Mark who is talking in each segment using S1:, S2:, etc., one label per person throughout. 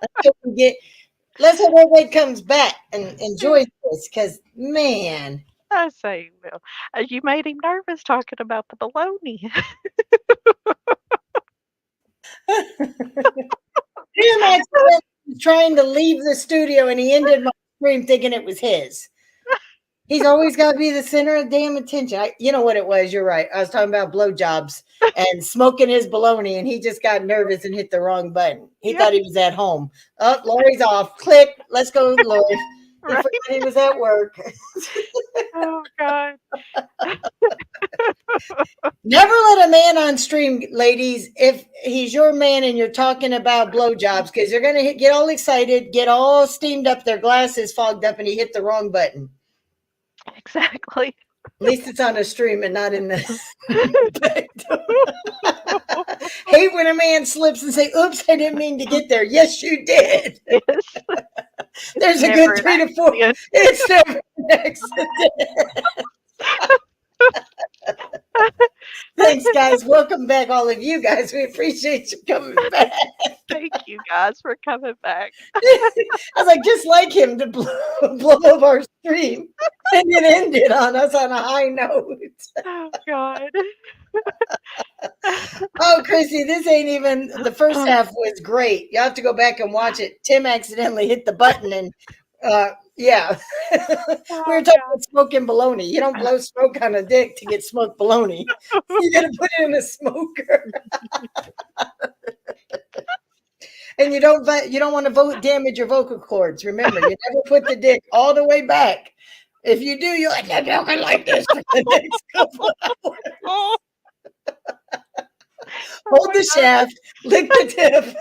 S1: Until we get, let's hope everybody comes back and enjoys this because, man.
S2: I say, well, you made him nervous talking about the baloney.
S1: Tim accidentally was trying to leave the studio and he ended my stream thinking it was his. He's always got to be the center of damn attention. You know what it was? You're right. I was talking about blowjobs and smoking his baloney, and he just got nervous and hit the wrong button. He
S2: Yeah,
S1: thought he was at home. Oh, Lori's off. Click. Let's go, Lori. He
S2: right.
S1: forgot he was at work.
S2: Oh God.
S1: Never let a man on stream, ladies, if he's your man and you're talking about blowjobs, because they're going to get all excited, get all steamed up, their glasses fogged up, and he hit the wrong button.
S2: Exactly.
S1: At least it's on a stream and not in the. Hate when a man slips and say, "Oops, I didn't mean to get there." Yes, you did.
S2: Yes.
S1: There's a
S2: Never
S1: good
S2: an
S1: 3 to 4.
S2: accident.
S1: It's never an accident. Thanks, guys. Welcome back, all of you guys. We appreciate you coming back.
S2: Thank you guys for coming back.
S1: I was like, just like him to blow up our stream and then end it on us on a high note.
S2: Oh God.
S1: Oh, Chrissy, this ain't even the first half was great. You have to go back and watch it. Tim accidentally hit the button and yeah. We were talking about smoking baloney. You don't blow smoke on a dick to get smoked baloney. You gotta put it in a smoker. And you don't want to damage your vocal cords. Remember, you never put the dick all the way back. If you do, you'll end up talking like this for the next couple hours. Hold the shaft, lick the tip.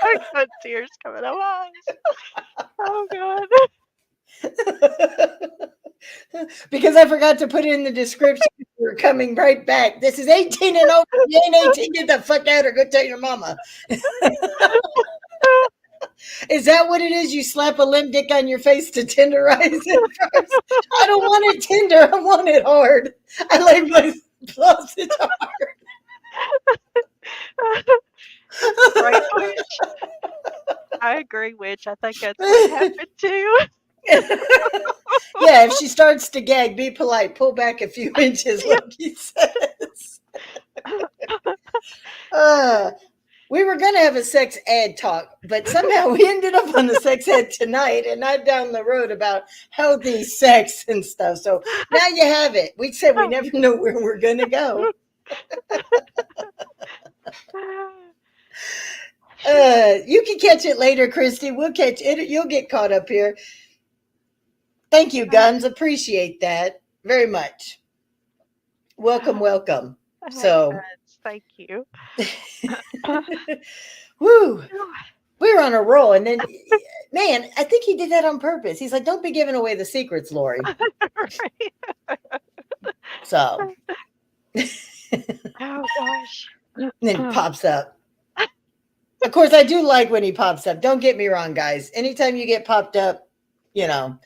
S2: I got tears coming out my eyes. Oh God.
S1: Because I forgot to put it in the description. We're coming right back. This is 18 and over. If you ain't 18, get the fuck out or go tell your mama. Is that what it is? You slap a limp dick on your face to tenderize it first? I don't want it tender. I want it hard. I like my sausage hard.
S2: Right, Witch. I agree, Witch. I think that's what happened too.
S1: Yeah, if she starts to gag, be polite. Pull back a few inches, like he says. We were going to have a sex ed talk, but somehow we ended up on the sex ed tonight and not down the road about healthy sex and stuff. So now you have it. We said we never know where we're going to go. You can catch it later, Christy. We'll catch it. You'll get caught up here. Thank you, Guns. Appreciate that very much. Welcome, welcome. So,
S2: thank you.
S1: Woo. We were on a roll, and then, man, I think he did that on purpose. He's like, "Don't be giving away the secrets, Lori." So,
S2: oh gosh.
S1: And then he pops up. Of course, I do like when he pops up. Don't get me wrong, guys. Anytime you get popped up, you know,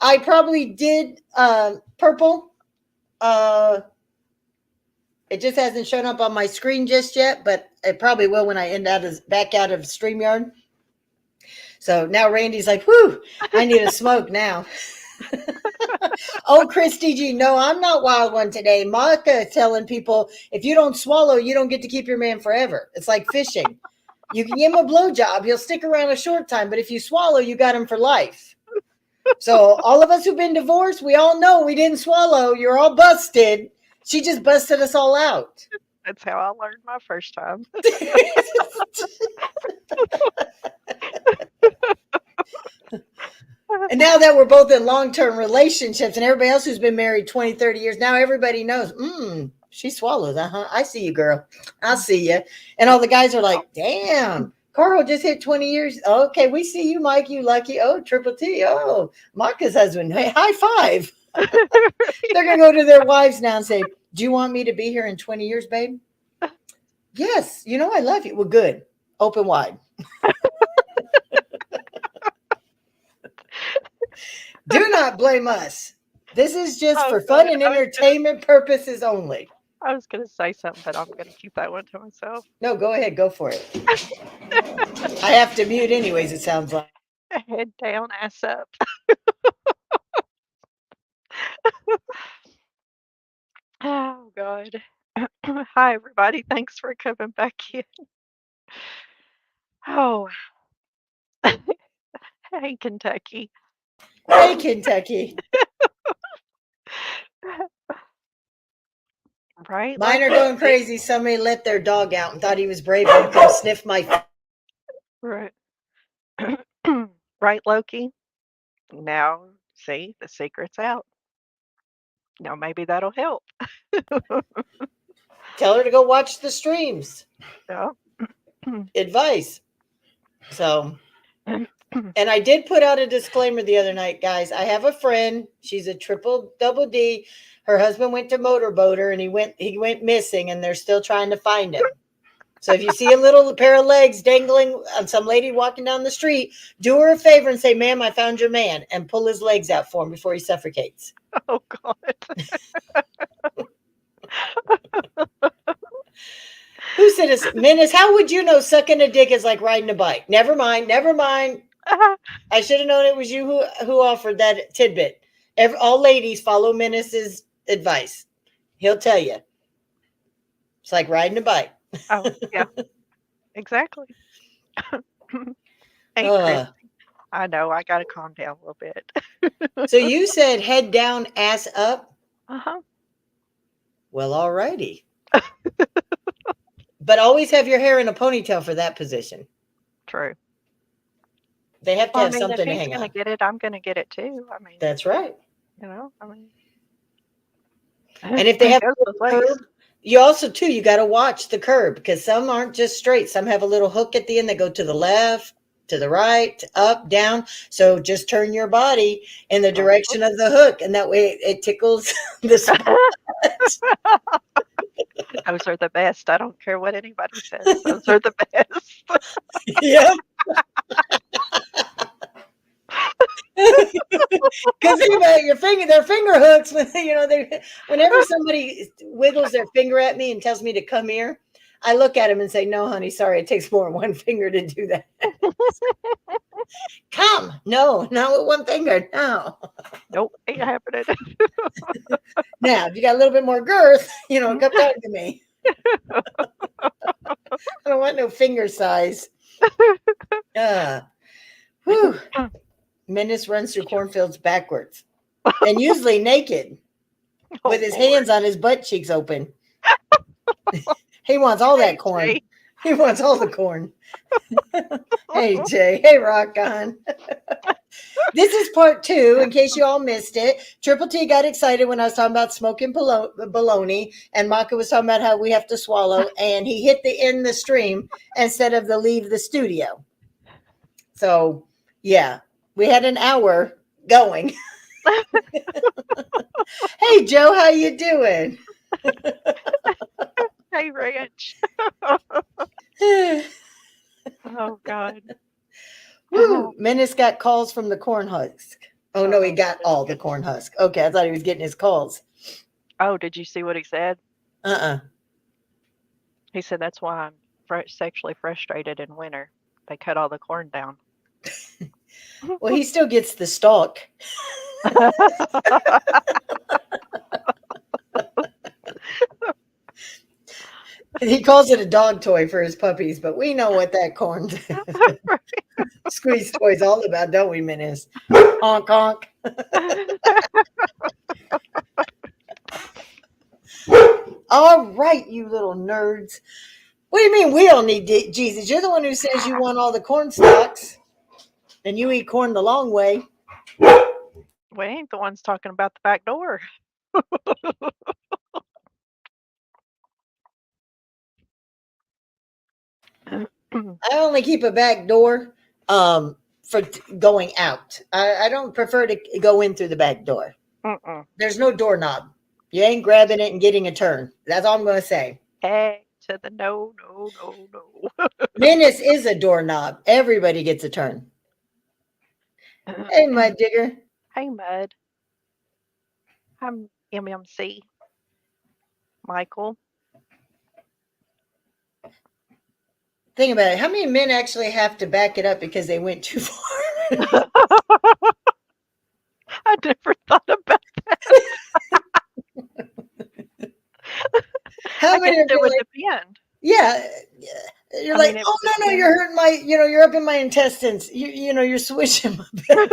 S1: I probably did purple. It just hasn't shown up on my screen just yet, but it probably will when I end back out of StreamYard. So now Randy's like, "Whew, I need a smoke now." Oh, Christy G, no, I'm not wild one today. Monica is telling people if you don't swallow, you don't get to keep your man forever. It's like fishing. You can give him a blowjob, he'll stick around a short time, but if you swallow, you got him for life. So all of us who've been divorced, we all know we didn't swallow. You're all busted. She just busted us all out.
S2: That's how I learned my first time.
S1: And now that we're both in long-term relationships and everybody else who's been married 20, 30 years, now everybody knows, she swallows. I see you, girl. I see you. And all the guys are like, damn, Carl just hit 20 years. Okay, we see you, Mike. You lucky. Oh, Triple T. Oh, Monica's husband. Hey, high five. They're going to go to their wives now and say, "Do you want me to be here in 20 years, babe?" "Yes. You know I love you." "Well, good. Open wide." Do not blame us. This is just for fun and entertainment purposes only.
S2: I was going to say something, but I'm going to keep that one to myself.
S1: No, go ahead. Go for it. I have to mute anyways, it sounds like.
S2: Head down, ass up. Oh, God. Hi, everybody. Thanks for coming back in. Oh, hey, Kentucky.
S1: Hey, Kentucky.
S2: Right,
S1: Mine are
S2: Loki?
S1: going crazy. Somebody let their dog out and thought he was brave and come sniff my.
S2: Right. Right, Loki? Now, see, the secret's out. Now, maybe that'll help.
S1: Tell her to go watch the streams.
S2: Yeah.
S1: Advice. So, and I did put out a disclaimer the other night, guys. I have a friend. She's a triple double D. Her husband went to motorboat her and he went missing and they're still trying to find him. So if you see a little pair of legs dangling on some lady walking down the street, do her a favor and say, "Ma'am, I found your man," and pull his legs out for him before he suffocates.
S2: Oh, God.
S1: Who said this? Menace, how would you know sucking a dick is like riding a bike? Never mind. Never mind. I should have known it was you who offered that tidbit. All ladies follow Menace's advice. He'll tell you. It's like riding a bike.
S2: Oh, yeah. Exactly. Hey, Chris. I know, I gotta calm down a little bit.
S1: So you said head down, ass up?
S2: Uh-huh.
S1: Well, all righty. But always have your hair in a ponytail for that position.
S2: True.
S1: They have to
S2: Well, I
S1: have
S2: mean, if
S1: something to
S2: he's
S1: hang
S2: gonna
S1: on.
S2: get it, I'm gonna get it too. I mean,
S1: That's right.
S2: you know, I mean.
S1: And if they have
S2: goes
S1: a
S2: both ways.
S1: curb, you also too, you got to watch the curb because some aren't just straight. Some have a little hook at the end that go to the left, to the right, up, down. So just turn your body in the direction of the hook, and that way it tickles the spot.
S2: Those are the best. I don't care what anybody says. Those are the best.
S1: Yep. Because think about it, their finger hooks. Whenever somebody wiggles their finger at me and tells me to come here, I look at him and say, "No, honey, sorry, it takes more than one finger to do that." Come, no, not with one finger, no.
S2: Nope, ain't happening.
S1: Now, if you got a little bit more girth, come talk to me. I don't want no finger size. Whew. Menace runs through cornfields backwards and usually naked with his hands on his butt cheeks open. He wants all that corn.
S2: Jay.
S1: He wants all the corn. Hey, Jay. Hey, Rock on. This is part 2, in case you all missed it. Triple T got excited when I was talking about smoking bologna, and Maka was talking about how we have to swallow, and he hit the end the stream instead of the leave the studio. So, yeah, we had an hour going. Hey, Joe, how you doing?
S2: Hey, Ranch. Oh, God.
S1: Woo, Menace got calls from the corn husk. Oh, no, he got all the corn husk. Okay, I thought he was getting his calls.
S2: Oh, did you see what he said?
S1: Uh-uh.
S2: He said that's why I'm sexually frustrated in winter. They cut all the corn down.
S1: Well, he still gets the stalk. He calls it a dog toy for his puppies, but we know what that corn squeeze toy's all about, don't we, Menace? Honk, honk. All right, you little nerds. What do you mean we don't need Jesus? You're the one who says you want all the corn stalks, and you eat corn the long way.
S2: We ain't the ones talking about the back door.
S1: I only keep a back door for going out. I don't prefer to go in through the back door. There's no doorknob. You ain't grabbing it and getting a turn. That's all I'm going to say.
S2: Hey, to the no.
S1: Menace is a doorknob. Everybody gets a turn. Hey, Mud Digger.
S2: Hey, Mud. I'm MMC. Michael.
S1: Think about it. How many men actually have to back it up because they went too far?
S2: I never thought about that.
S1: How
S2: I
S1: many
S2: guess
S1: of
S2: it
S1: you
S2: would
S1: like,
S2: depend.
S1: yeah, you're
S2: I
S1: like,
S2: mean, it
S1: oh
S2: would
S1: no, you're
S2: depend.
S1: hurting my, you're up in my intestines. You're swishing my belly.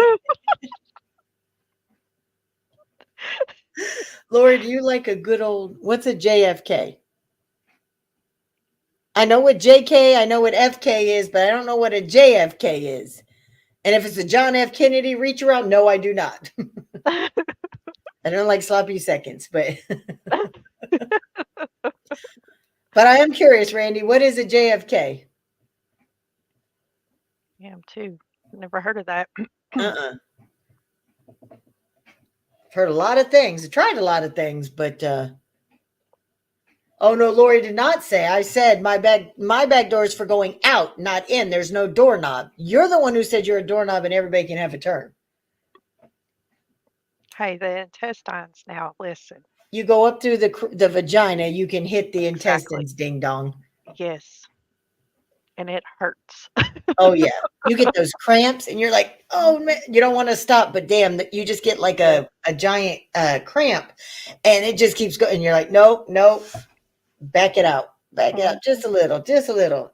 S1: Lori, do you like a good old, what's a JFK? I know what JK, I know what FK is, but I don't know what a JFK is. And if it's a John F. Kennedy reach around, no, I do not. I don't like sloppy seconds, but but I am curious, Randy, what is a JFK?
S2: I am too. Never heard of that.
S1: Uh-uh. I've heard a lot of things. I tried a lot of things, but oh no, Lori did not say. I said my back door is for going out, not in. There's no doorknob. You're the one who said you're a doorknob and everybody can have a turn.
S2: Hey, the intestines now, listen.
S1: You go up through the vagina, you can hit the
S2: Exactly.
S1: intestines, ding dong.
S2: Yes. And it hurts.
S1: Oh yeah, you get those cramps, and you're like, oh man, you don't want to stop, but damn, you just get like a giant cramp, and it just keeps going. And you're like, nope, nope, back it out, back it out, just a little,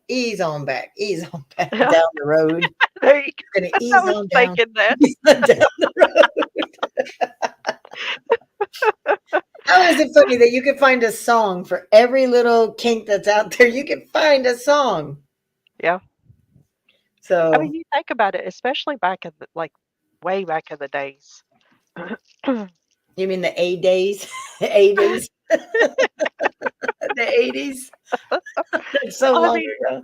S1: ease on back down the road.
S2: There you go.
S1: Gonna
S2: I
S1: ease
S2: was
S1: on down,
S2: thinking that.
S1: ease on down the road. How is it funny that you can find a song for every little kink that's out there? You can find a song.
S2: Yeah.
S1: So
S2: I mean, you think about it, especially back in the, like way back in the days.
S1: you mean the A days, A days, the 80s? That's so
S2: I
S1: long
S2: mean,
S1: ago.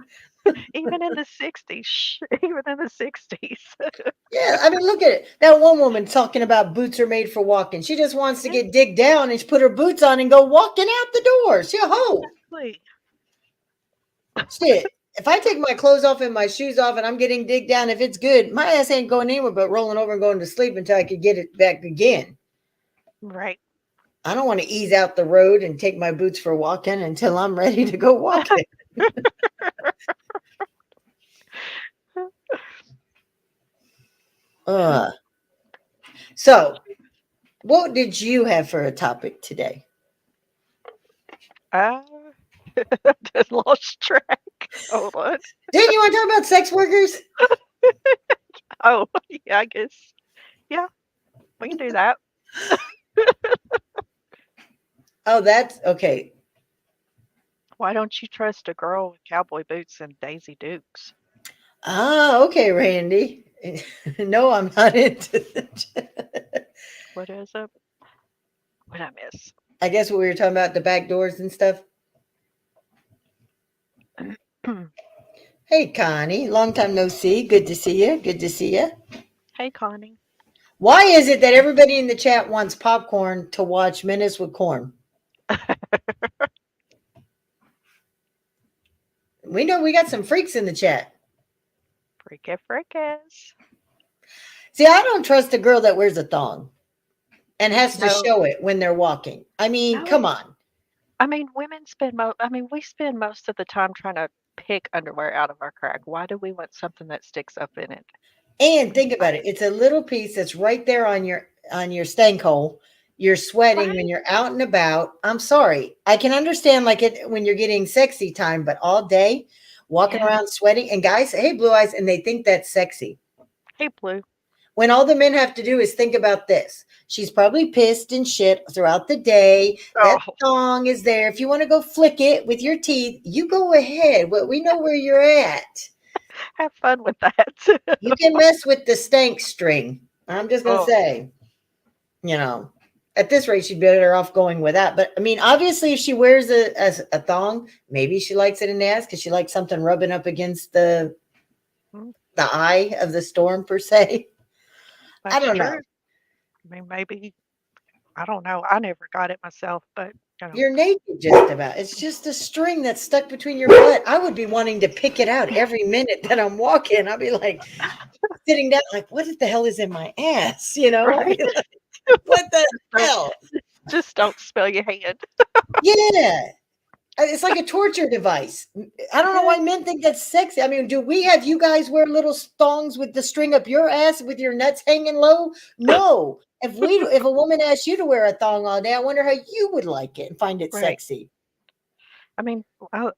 S2: even in the 60s, even in the 60s.
S1: Yeah, I mean, look at it. That one woman talking about boots are made for walking. She just wants to get digged down and she put her boots on and go walking out the door. She a hoe.
S2: Exactly.
S1: Shit. If I take my clothes off and my shoes off and I'm getting digged down, if it's good, my ass ain't going anywhere but rolling over and going to sleep until I could get it back again.
S2: Right.
S1: I don't want to ease out the road and take my boots for walking until I'm ready to go walking. So, what did you have for a topic today?
S2: Just lost track. Hold on.
S1: Didn't you want to talk about sex workers?
S2: Oh, yeah, I guess. Yeah, we can do that.
S1: Oh, that's okay.
S2: Why don't you trust a girl with cowboy boots and Daisy Dukes?
S1: Ah, okay, Randy. No, I'm not into that.
S2: What is it? What did I miss?
S1: I guess we were talking about the back doors and stuff. Hey, Connie. Long time no see. Good to see you. Good to see you.
S2: Hey, Connie.
S1: Why is it that everybody in the chat wants popcorn to watch Menace with Corn? We know we got some freaks in the chat.
S2: Freaky frickas.
S1: See, I don't trust a girl that wears a thong and has to
S2: No.
S1: show it when they're walking. I mean,
S2: No.
S1: come on.
S2: I mean, women spend we spend most of the time trying to pick underwear out of our crack. Why do we want something that sticks up in it?
S1: And think about it. It's a little piece that's right there on your stank hole. You're sweating when
S2: Right.
S1: you're out and about. I'm sorry. I can understand like it when you're getting sexy time, but all day walking
S2: Yeah.
S1: around sweating and guys, hey, blue eyes, and they think that's sexy.
S2: Hey, Blue.
S1: When all the men have to do is think about this. She's probably pissed and shit throughout the day. That
S2: Oh,
S1: thong is there. If you want to go flick it with your teeth, you go ahead. We know where you're at.
S2: have fun with that.
S1: You can mess with the stank string. I'm just going to
S2: Oh.
S1: say, at this rate, she'd be better off going with that. But I mean, obviously, if she wears a thong, maybe she likes it in the ass because she likes something rubbing up against the eye of the storm, per se.
S2: That's
S1: I don't
S2: true.
S1: know.
S2: I mean, maybe, I don't know. I never got it myself, but
S1: You're naked just about. It's just a string that's stuck between your butt. I would be wanting to pick it out every minute that I'm walking. I'd be like sitting down, like, what the hell is in my ass?
S2: Right.
S1: Like, what the hell?
S2: Just don't spill your hand.
S1: Yeah. It's like a torture device. I don't know why men think that's sexy. I mean, do we have you guys wear little thongs with the string up your ass with your nuts hanging low? No. If a woman asked you to wear a thong all day, I wonder how you would like it and find it
S2: Right.
S1: sexy.
S2: I mean, well,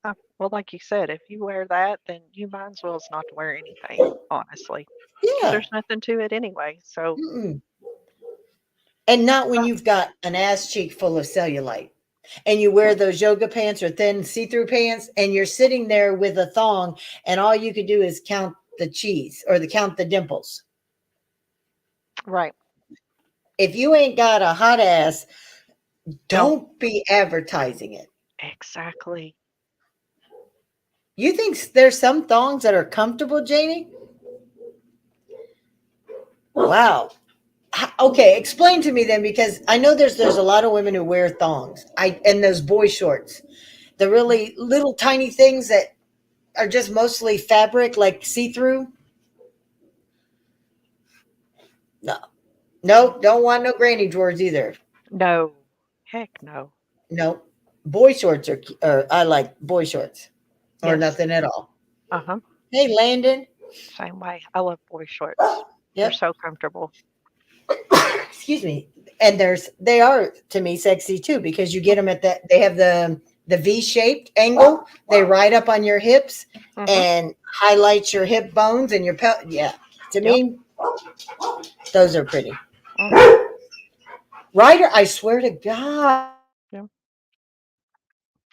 S2: like you said, if you wear that, then you might as well as not to wear anything, honestly, because
S1: Yeah.
S2: there's nothing to it anyway. So,
S1: Mm-mm. And not when
S2: uh,
S1: you've got an ass cheek full of cellulite and you wear those yoga pants or thin see-through pants and you're sitting there with a thong and all you could do is count the cheese or count the dimples.
S2: right.
S1: If you ain't got a hot ass,
S2: Don't
S1: don't be advertising it.
S2: exactly.
S1: You think there's some thongs that are comfortable, Janie? Wow. Okay, explain to me then, because I know there's a lot of women who wear thongs. And those boy shorts, the really little tiny things that are just mostly fabric, like see through. No, no, don't want no granny drawers either.
S2: No. Heck no.
S1: No, boy shorts are I like boy shorts or
S2: Yes.
S1: nothing at all.
S2: Uh-huh.
S1: Hey, Landon.
S2: Same way. I love boy shorts. They're
S1: Yep.
S2: so comfortable.
S1: Excuse me. And they are to me sexy too because you get them at that. They have the V-shaped angle. They ride up on your hips
S2: Mm-hmm.
S1: and highlight your hip bones and your pelvis. Yeah, to
S2: Yep.
S1: me, those are pretty.
S2: Mm-hmm.
S1: Ryder, I swear to God.
S2: Yeah.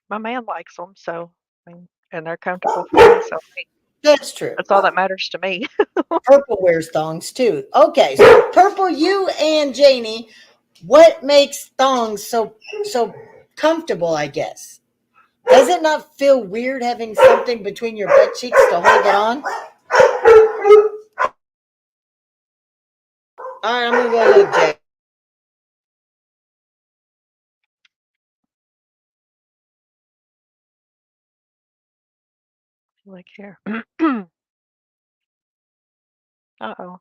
S2: My man likes them, so I mean, and they're comfortable for me. So hey,
S1: That's true.
S2: that's all that matters to me.
S1: Purple wears thongs too. Okay, so Purple, you and Janie, what makes thongs so comfortable? I guess does it not feel weird having something between your butt cheeks to hold it on? All right, I'm gonna go look, Jay.
S2: Like here. Uh-oh.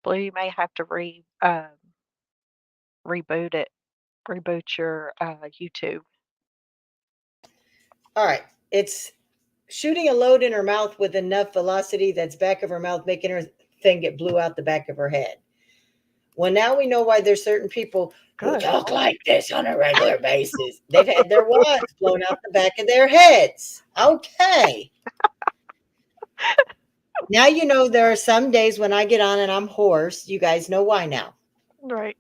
S2: Well, you may have to reboot it. Reboot your YouTube.
S1: All right, it's shooting a load in her mouth with enough velocity that's back of her mouth, making her thing get blew out the back of her head. Well, now we know why there's certain people who
S2: Good.
S1: talk like this on a regular basis. They've had their wads blown out the back of their heads. Okay. Now you know there are some days when I get on and I'm hoarse. You guys know why now.
S2: Right.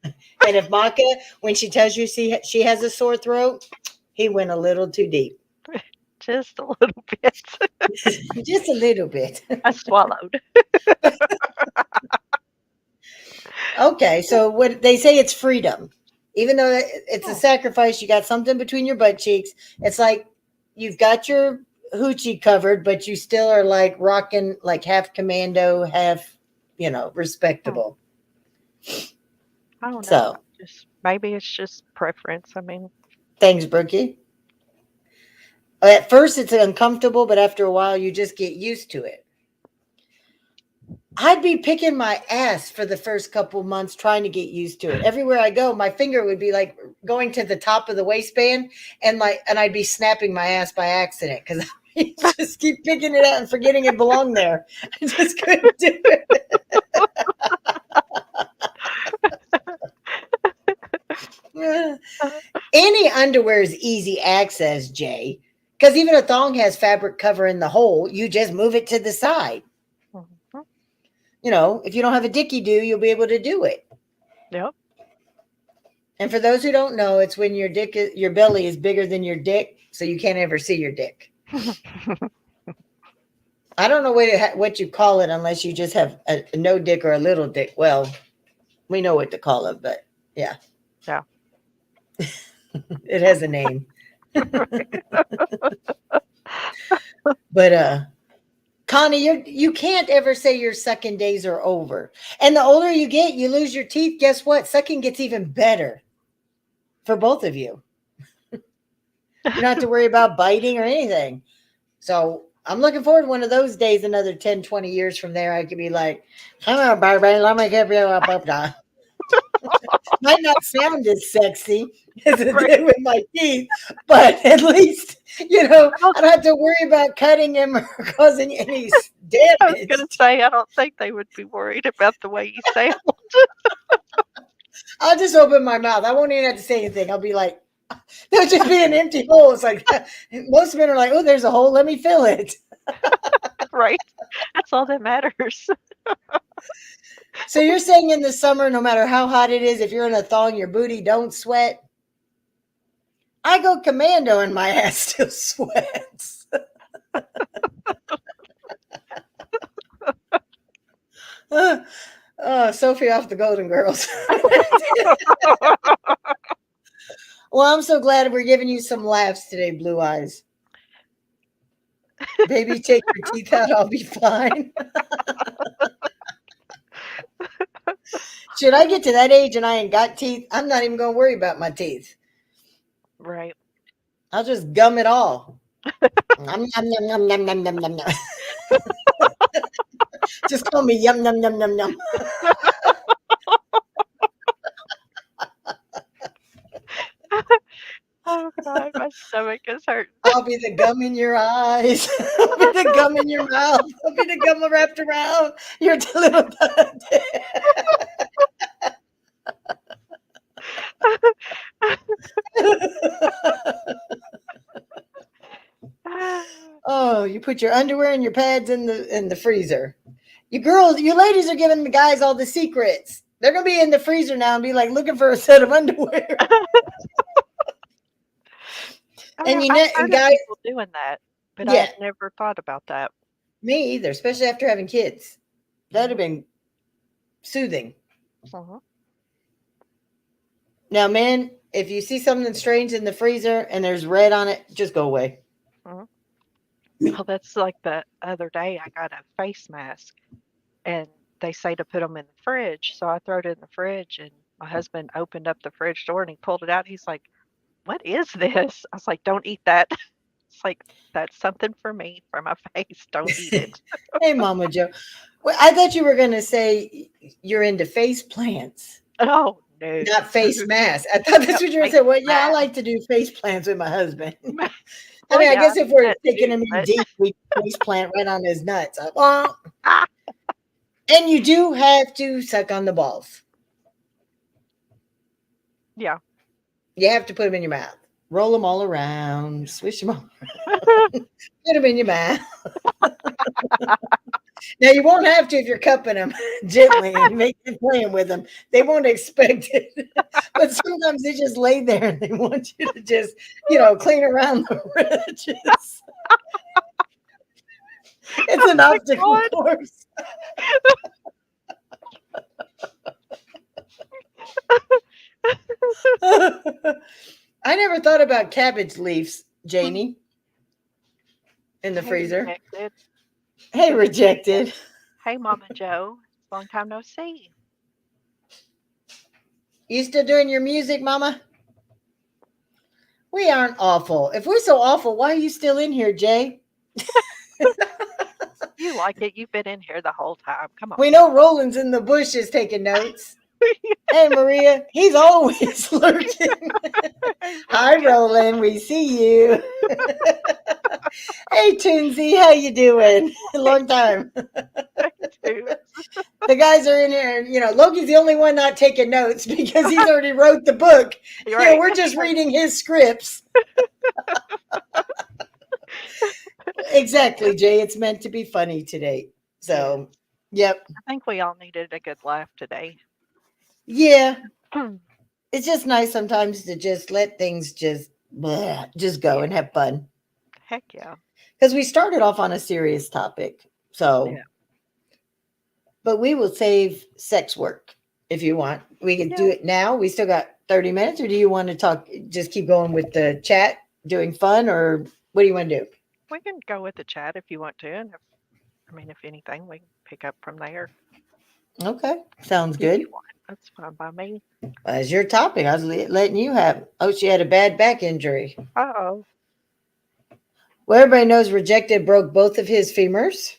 S1: And if Maka, when she tells you she has a sore throat, he went a little too deep.
S2: Just a little bit.
S1: Just a little bit.
S2: I swallowed.
S1: Okay, so what they say it's freedom. Even though it's a
S2: Oh.
S1: sacrifice, you got something between your butt cheeks. It's like you've got your hoochie covered, but you still are like rocking like half commando, half, respectable.
S2: I don't know.
S1: So
S2: Just maybe it's just preference. I mean,
S1: thanks, Brookie. At first it's uncomfortable, but after a while you just get used to it. I'd be picking my ass for the first couple months trying to get used to it. Everywhere I go, my finger would be like going to the top of the waistband and I'd be snapping my ass by accident because I just keep picking it out and forgetting it belonged there. I just couldn't do it. Any underwear is easy access, Jay, because even a thong has fabric covering the hole. You just move it to the side.
S2: mhm.
S1: If you don't have a dicky do, you'll be able to do it.
S2: Yep.
S1: And for those who don't know, it's when your belly is bigger than your dick, so you can't ever see your dick. I don't know what you call it unless you just have a no dick or a little dick. Well, we know what to call it, but yeah.
S2: Yeah.
S1: It has a name. But Connie, you can't ever say your sucking days are over. And the older you get, you lose your teeth. Guess what? Sucking gets even better for both of you. You don't have to worry about biting or anything. So I'm looking forward to one of those days, another 10, 20 years from there. I could be like, come on, baby, let me give you a bubda. Might not sound as sexy as it
S2: Right.
S1: did with my teeth, but at least,
S2: I don't
S1: I don't have to worry about cutting him or causing any
S2: I was
S1: damage.
S2: gonna say, I don't think they would be worried about the way you sound.
S1: I'll just open my mouth. I won't even have to say anything. I'll be like, there'll just be an empty hole. It's like most men are like, oh, there's a hole. Let me fill it.
S2: Right? That's all that matters.
S1: So you're saying in the summer, no matter how hot it is, if you're in a thong, your booty don't sweat. I go commando and my ass still sweats. Sophie off the Golden Girls. Well, I'm so glad we're giving you some laughs today, Blue Eyes. Baby, take your teeth out. I'll be fine. Should I get to that age and I ain't got teeth? I'm not even going to worry about my teeth.
S2: Right.
S1: I'll just gum it all. Nom, nom, nom, nom, nom, nom, nom, nom. Just call me yum, num, num, num, num.
S2: Oh god, my stomach is hurting.
S1: I'll be the gum in your eyes. I'll be the gum in your mouth. I'll be the gum wrapped around your little butt. Oh, you put your underwear and your pads in the freezer. You girls, you ladies are giving the guys all the secrets. They're gonna be in the freezer now and be like looking for a set of underwear. And you know,
S2: I've heard of
S1: guys,
S2: people doing that, but
S1: yeah,
S2: I've never thought about that.
S1: me either, especially after having kids. That'd have
S2: Mhm,
S1: been soothing.
S2: mhm.
S1: Now, man, if you see something strange in the freezer and there's red on it, just go away.
S2: Mhm. Well, that's like the other day I got a face mask and they say to put them in the fridge. So I throw it in the fridge and my husband opened up the fridge door and he pulled it out. He's like, "What is this?" I was like, "Don't eat that." It's like, "That's something for me, for my face. Don't eat it."
S1: Hey, Mama Joe. Well, I thought you were going to say you're into face plants,
S2: Oh, no.
S1: not face masks. I thought that's
S2: No,
S1: what you were
S2: face
S1: saying. Well, yeah, I
S2: mask.
S1: like to do face plants with my husband. I
S2: Well,
S1: mean, I
S2: yeah, I
S1: guess if
S2: do
S1: we're
S2: that
S1: taking
S2: too,
S1: him in
S2: but
S1: deep, we face plant right on his nuts. Well, and you do have to suck on the balls.
S2: yeah.
S1: You have to put them in your mouth. Roll them all around, swish them all, put them in your mouth. Now you won't have to if you're cupping them gently and making playing with them. They won't expect it, but sometimes they just lay there and they want you to just, clean around the edges. It's
S2: Oh
S1: an
S2: my
S1: obstacle
S2: god.
S1: course. I never thought about cabbage leaves, Janie, in the
S2: Hey,
S1: freezer.
S2: rejected.
S1: Hey,
S2: This is rejected.
S1: rejected.
S2: Hey, Mama Joe. Long time no see.
S1: You still doing your music, Mama? We aren't awful. If we're so awful, why are you still in here, Jay?
S2: You like it. You've been in here the whole time. Come on.
S1: We know Roland's in the bushes taking notes. Hey, Maria, he's always lurking.
S2: Hey,
S1: Hi,
S2: Maria.
S1: Roland. We see you. Hey, Toonsy, how you doing?
S2: Hey,
S1: Long time.
S2: dude.
S1: The guys are in here. Loki's the only one not taking notes because he's already wrote the book.
S2: You're right.
S1: We're just reading his scripts. Exactly, Jay. It's meant to be funny today.
S2: Yeah.
S1: So, yep.
S2: I think we all needed a good laugh today.
S1: Yeah.
S2: Yeah.
S1: It's just nice sometimes to just let things just go and have fun.
S2: Heck yeah.
S1: Because we started off on a serious topic. So,
S2: Yeah.
S1: but we will save sex work if you want. We can do
S2: Yeah.
S1: it now. We still got 30 minutes, or do you want to talk, just keep going with the chat, doing fun, or what do you want to do?
S2: We can go with the chat if you want to. And if anything, we can pick up from there
S1: Okay. Sounds
S2: if
S1: good.
S2: you want. That's fine by me.
S1: As your topic, I was letting you have. Oh, she had a bad back injury.
S2: Uh-oh.
S1: Well, everybody knows Rejected broke both of his femurs.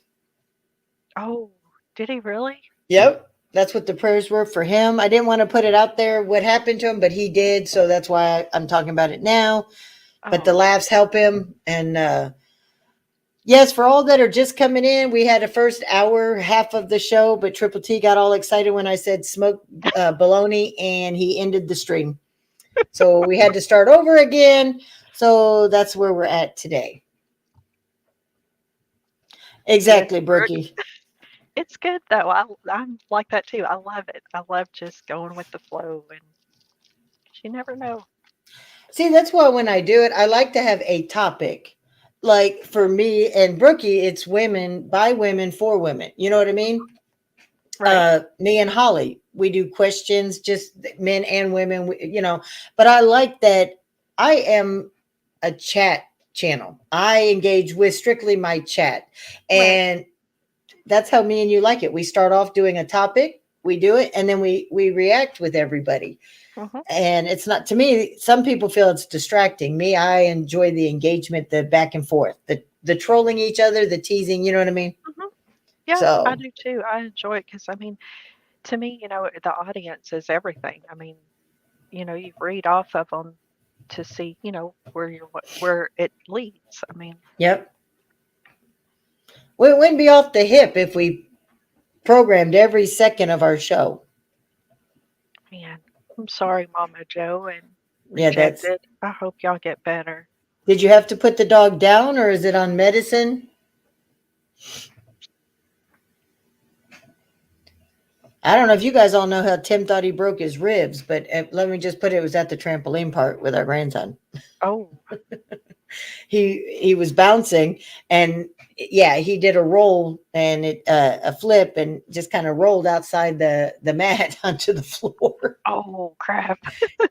S2: Oh, did he really?
S1: Yep. That's what the prayers were for him. I didn't want to put it out there what happened to him, but he did. So that's why I'm talking about it now. But the
S2: Oh,
S1: laughs help him. And yes, for all that are just coming in, we had a first hour, half of the show, but Triple T got all excited when I said smoke bologna, and he ended the stream. So we had to start over again. So that's where we're at today.
S2: yes,
S1: Exactly, Brookie.
S2: it's good though. I'm like that too. I love it. I love just going with the flow, and you never know.
S1: See, that's why when I do it, I like to have a topic. Like for me and Brookie, it's women by women for women. You know what I mean?
S2: Right.
S1: Me and Holly, we do questions, just men and women, but I like that I am a chat channel. I engage with strictly my chat.
S2: Right.
S1: And that's how me and you like it. We start off doing a topic, we do it, and then we react with everybody.
S2: Mhm.
S1: And it's not, to me, some people feel it's distracting. Me, I enjoy the engagement, the back and forth, the trolling each other, the teasing, you know what I mean?
S2: Mhm. Yeah, I
S1: So
S2: do too. I enjoy it because I mean, to me, the audience is everything. I mean, you read off of them to see, where it leads. I mean,
S1: yep. We wouldn't be off the hip if we programmed every second of our show.
S2: man, I'm sorry, Mama Joe and
S1: Yeah, that's.
S2: Rejected. I hope y'all get better.
S1: Did you have to put the dog down, or is it on medicine? I don't know if you guys all know how Tim thought he broke his ribs, but let me just put it was at the trampoline park with our grandson.
S2: Oh,
S1: He was bouncing, and yeah, he did a roll and a flip, and just kind of rolled outside the mat onto the floor.
S2: oh, crap.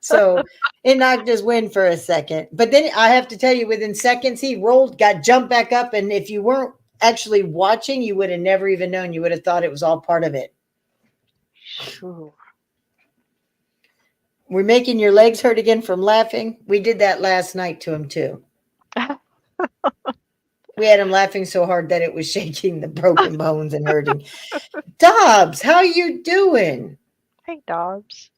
S1: So it knocked his wind for a second, but then I have to tell you, within seconds he rolled, got jumped back up, and if you weren't actually watching, you would have never even known. You would have thought it was all part of it.
S2: Shoo.
S1: We're making your legs hurt again from laughing. We did that last night to him too. We had him laughing so hard that it was shaking the broken bones and hurting. Dobbs, how you doing?
S2: Hey, Dobbs.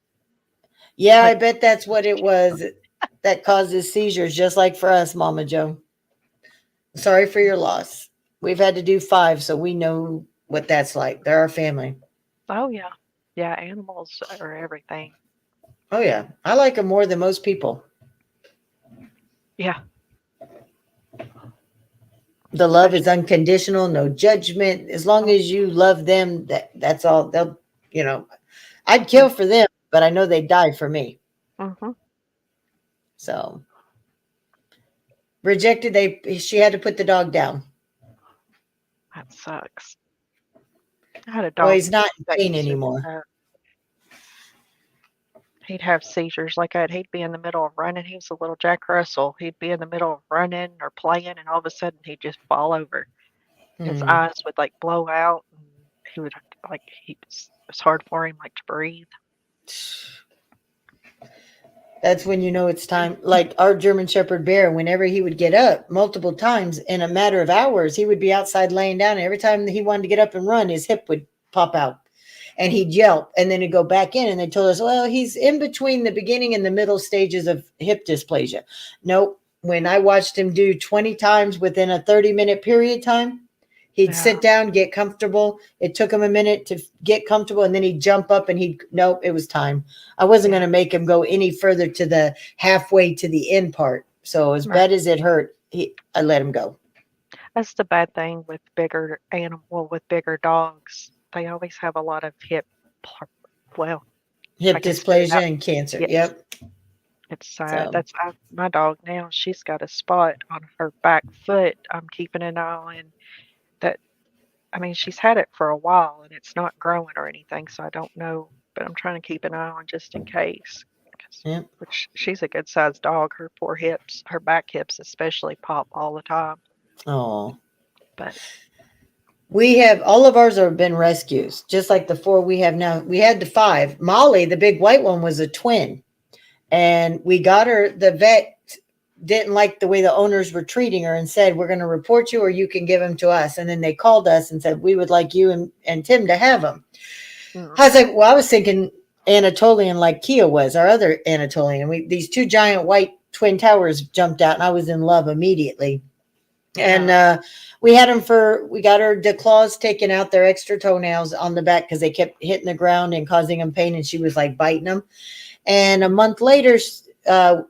S1: Yeah, I
S2: Like,
S1: bet that's what it was that causes seizures, just like for us, Mama Joe. Sorry for your loss. We've had to do 5, so we know what that's like. They're our family.
S2: oh, yeah. Yeah, animals are everything.
S1: Oh, yeah. I like them more than most people.
S2: Yeah.
S1: The love is unconditional, no judgment. As long as you love them, that's all. I'd kill for them, but I know they'd die for me.
S2: Mm-hmm.
S1: So rejected. She had to put the dog down.
S2: That sucks. I had a
S1: Well,
S2: dog
S1: he's not in
S2: that
S1: pain
S2: used to do
S1: anymore.
S2: that. He'd have seizures like that. He'd be in the middle of running. He was a little Jack Russell. He'd be in the middle of running or playing, and all of a sudden he'd just fall over. His
S1: Hmm.
S2: eyes would like blow out, and he would like it's hard for him like to breathe.
S1: That's when you know it's time. Like our German Shepherd bear, whenever he would get up multiple times in a matter of hours, he would be outside laying down. And every time he wanted to get up and run, his hip would pop out and he'd yelp, and then he'd go back in. And they told us, well, he's in between the beginning and the middle stages of hip dysplasia. Nope. When I watched him do 20 times within a 30-minute period time, he'd
S2: Yeah,
S1: sit down, get comfortable. It took him a minute to get comfortable, and then he'd jump up and nope, it was time. I wasn't
S2: yeah,
S1: going to make him go any further to the halfway to the end part. So as
S2: right.
S1: bad as it hurt, I let him go.
S2: That's the bad thing with with bigger dogs. They always have a lot of well, I
S1: Hip
S2: can spit it
S1: dysplasia
S2: out.
S1: and cancer.
S2: Yes,
S1: Yep.
S2: it's sad.
S1: So,
S2: My dog now. She's got a spot on her back foot. I'm keeping an eye on that. I mean, she's had it for a while and it's not growing or anything, so I don't know. But I'm trying to keep an eye on just in case.
S1: yep.
S2: Which she's a good sized dog. Her poor hips, her back hips especially, pop all the time.
S1: Oh,
S2: But
S1: we have all of ours have been rescues, just like the 4 we have now. We had the 5. Molly, the big white one, was a twin, and we got her. The vet didn't like the way the owners were treating her and said, we're going to report you or you can give him to us. And then they called us and said, we would like you and Tim to have him.
S2: Mm.
S1: I was like, well, I was thinking Anatolian like Kia was, our other Anatolian. These two giant white twin towers jumped out, and I was in love immediately. And we had them we got her claws taken out, their extra toenails on the back because they kept hitting the ground and causing them pain, and she was like biting them. And a month later,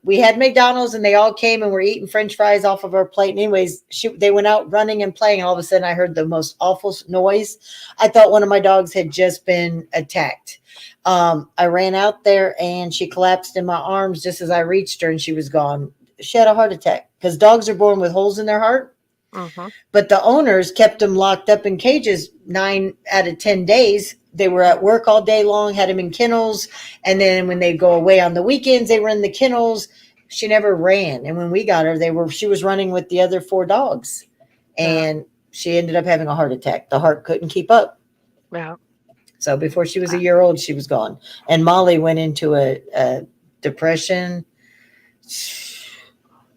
S1: we had McDonald's, and they all came and were eating French fries off of our plate. And anyways, they went out running and playing. And all of a sudden, I heard the most awful noise. I thought one of my dogs had just been attacked. I ran out there, and she collapsed in my arms just as I reached her, and she was gone. She had a heart attack because dogs are born with holes in their heart.
S2: Mm-hmm.
S1: But the owners kept them locked up in cages 9 out of 10 days. They were at work all day long, had them in kennels. And then when they go away on the weekends, they were in the kennels. She never ran. And when we got her, she was running with the other 4 dogs. And she ended up having a heart attack. The heart couldn't keep up.
S2: Yeah.
S1: So before she was a year old, she was gone. And Molly went into a depression.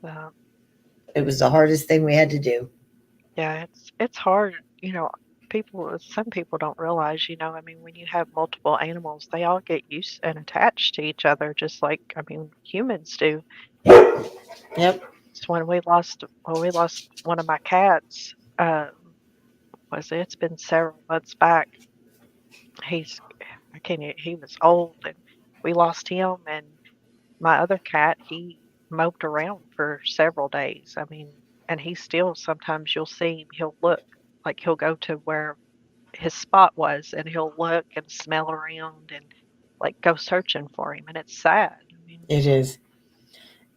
S2: Yeah.
S1: It was the hardest thing we had to do.
S2: Yeah, it's hard, some people don't realize, I mean, when you have multiple animals, they all get used and attached to each other, just like, I mean, humans do.
S1: Yep.
S2: So when we lost one of my cats, it's been several months back. He's, he was old, and we lost him, and my other cat, he moped around for several days. I mean, and he still, sometimes you'll see him, he'll look, like he'll go to where his spot was, and he'll look and smell around and like go searching for him, and it's sad. I mean,
S1: It is.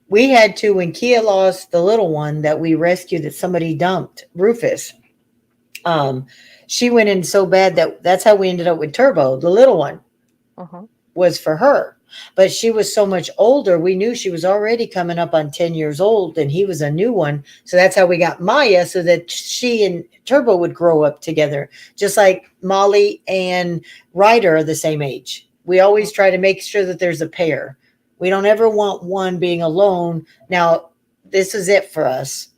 S1: We had to, when Kia lost the little one that we rescued that somebody dumped, Rufus. Um, she went in so bad that's how we ended up with Turbo. The little one was for her, but she was so much older. We knew she was already coming up on 10 years old, and he was a new one. So that's how we got Maya, so that she and Turbo would grow up together, just like Molly and Ryder are the same age. We always try to make sure that there's a pair. We don't ever want one being alone. Now, this is it for us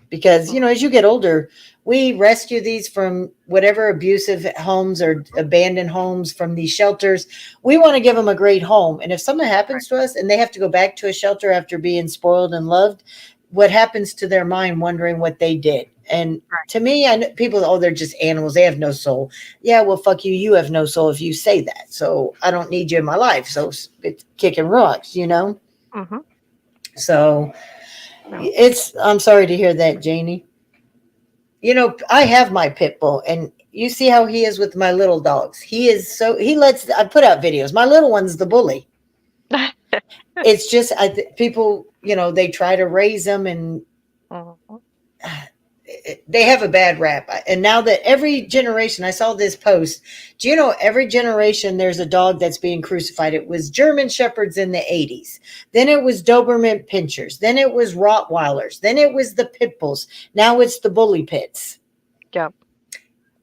S1: because, as you get older, we rescue these from whatever abusive homes or abandoned homes, from these shelters. We want to give them a great home. And if something happens to us and they have to go back to a shelter after being spoiled and loved, what happens to their mind wondering what they did? And to me, I know people, oh, they're just animals. They have no soul. Yeah, well, fuck you. You have no soul if you say that. So I don't need you in my life. So it's kicking rocks,
S2: Mm-hmm.
S1: So I'm sorry to hear that, Janie. I have my pit bull, and you see how he is with my little dogs. I put out videos. My little one's the bully. It's just, people, they try to raise them, and they have a bad rap. And now that every generation, I saw this post, do you know every generation there's a dog that's being crucified? It was German Shepherds in the 80s. Then it was Doberman Pinschers. Then it was Rottweilers. Then it was the Pit Bulls. Now it's the Bully Pits.
S2: Yep.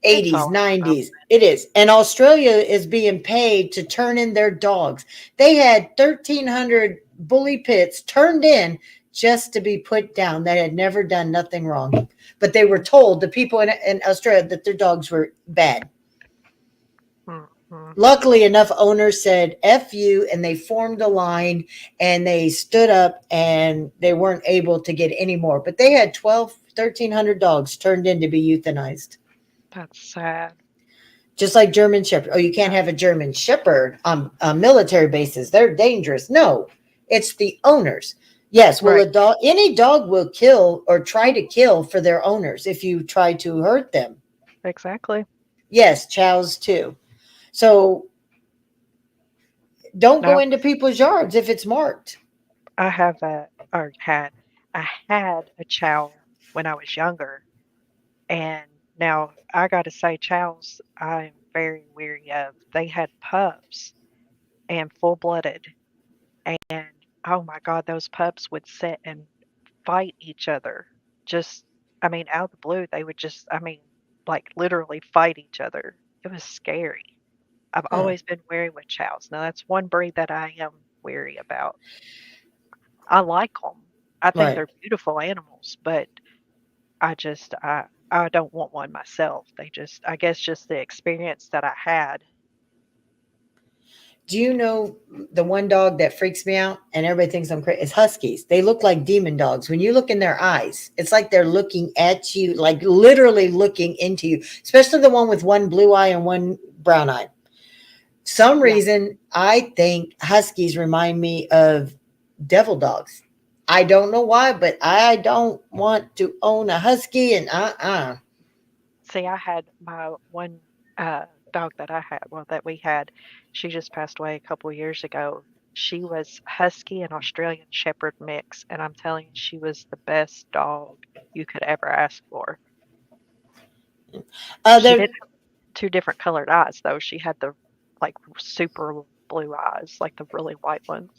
S1: 80s, 90s. It is. And Australia is being paid to turn in their dogs. They had 1,300 Bully Pits turned in just to be put down that had never done nothing wrong. But they were told, the people in Australia, that their dogs were bad. Mm-hmm. Luckily enough, owners said, F you, and they formed a line, and they stood up, and they weren't able to get any more. But they had 1,300 dogs turned in to be euthanized.
S2: That's sad.
S1: Just like German Shepherd. Oh, you can't have a German Shepherd on military bases. They're dangerous. No, it's the owners. Yes, well, any dog will kill or try to kill for their owners if you try to hurt them.
S2: Exactly.
S1: Yes, chows too. So don't go into people's yards if it's marked.
S2: I had a chow when I was younger, and now I got to say, chows I'm very weary of. They had pups and full-blooded, and oh my God, those pups would sit and fight each other. Just, I mean, out of the blue, they would just, I mean, like literally fight each other. It was scary. I've always been wary with chows. Now, that's one breed that I am wary about. I like them. I think they're beautiful animals, but I don't want one myself. I guess just the experience that I had
S1: Do you know the one dog that freaks me out and everybody thinks I'm crazy? It's huskies. They look like demon dogs. When you look in their eyes, it's like they're looking at you, like literally looking into you, especially the one with one blue eye and one brown eye. Some
S2: Yeah.
S1: reason I think huskies remind me of devil dogs. I don't know why, but I don't want to own a husky and
S2: See, I had my one dog that I had, well, that we had, she just passed away a couple years ago. She was husky and Australian Shepherd mix, and I'm telling you, she was the best dog you could ever ask for. She
S1: they're
S2: did have two different colored eyes, though. She had the like super blue eyes, like the really white ones.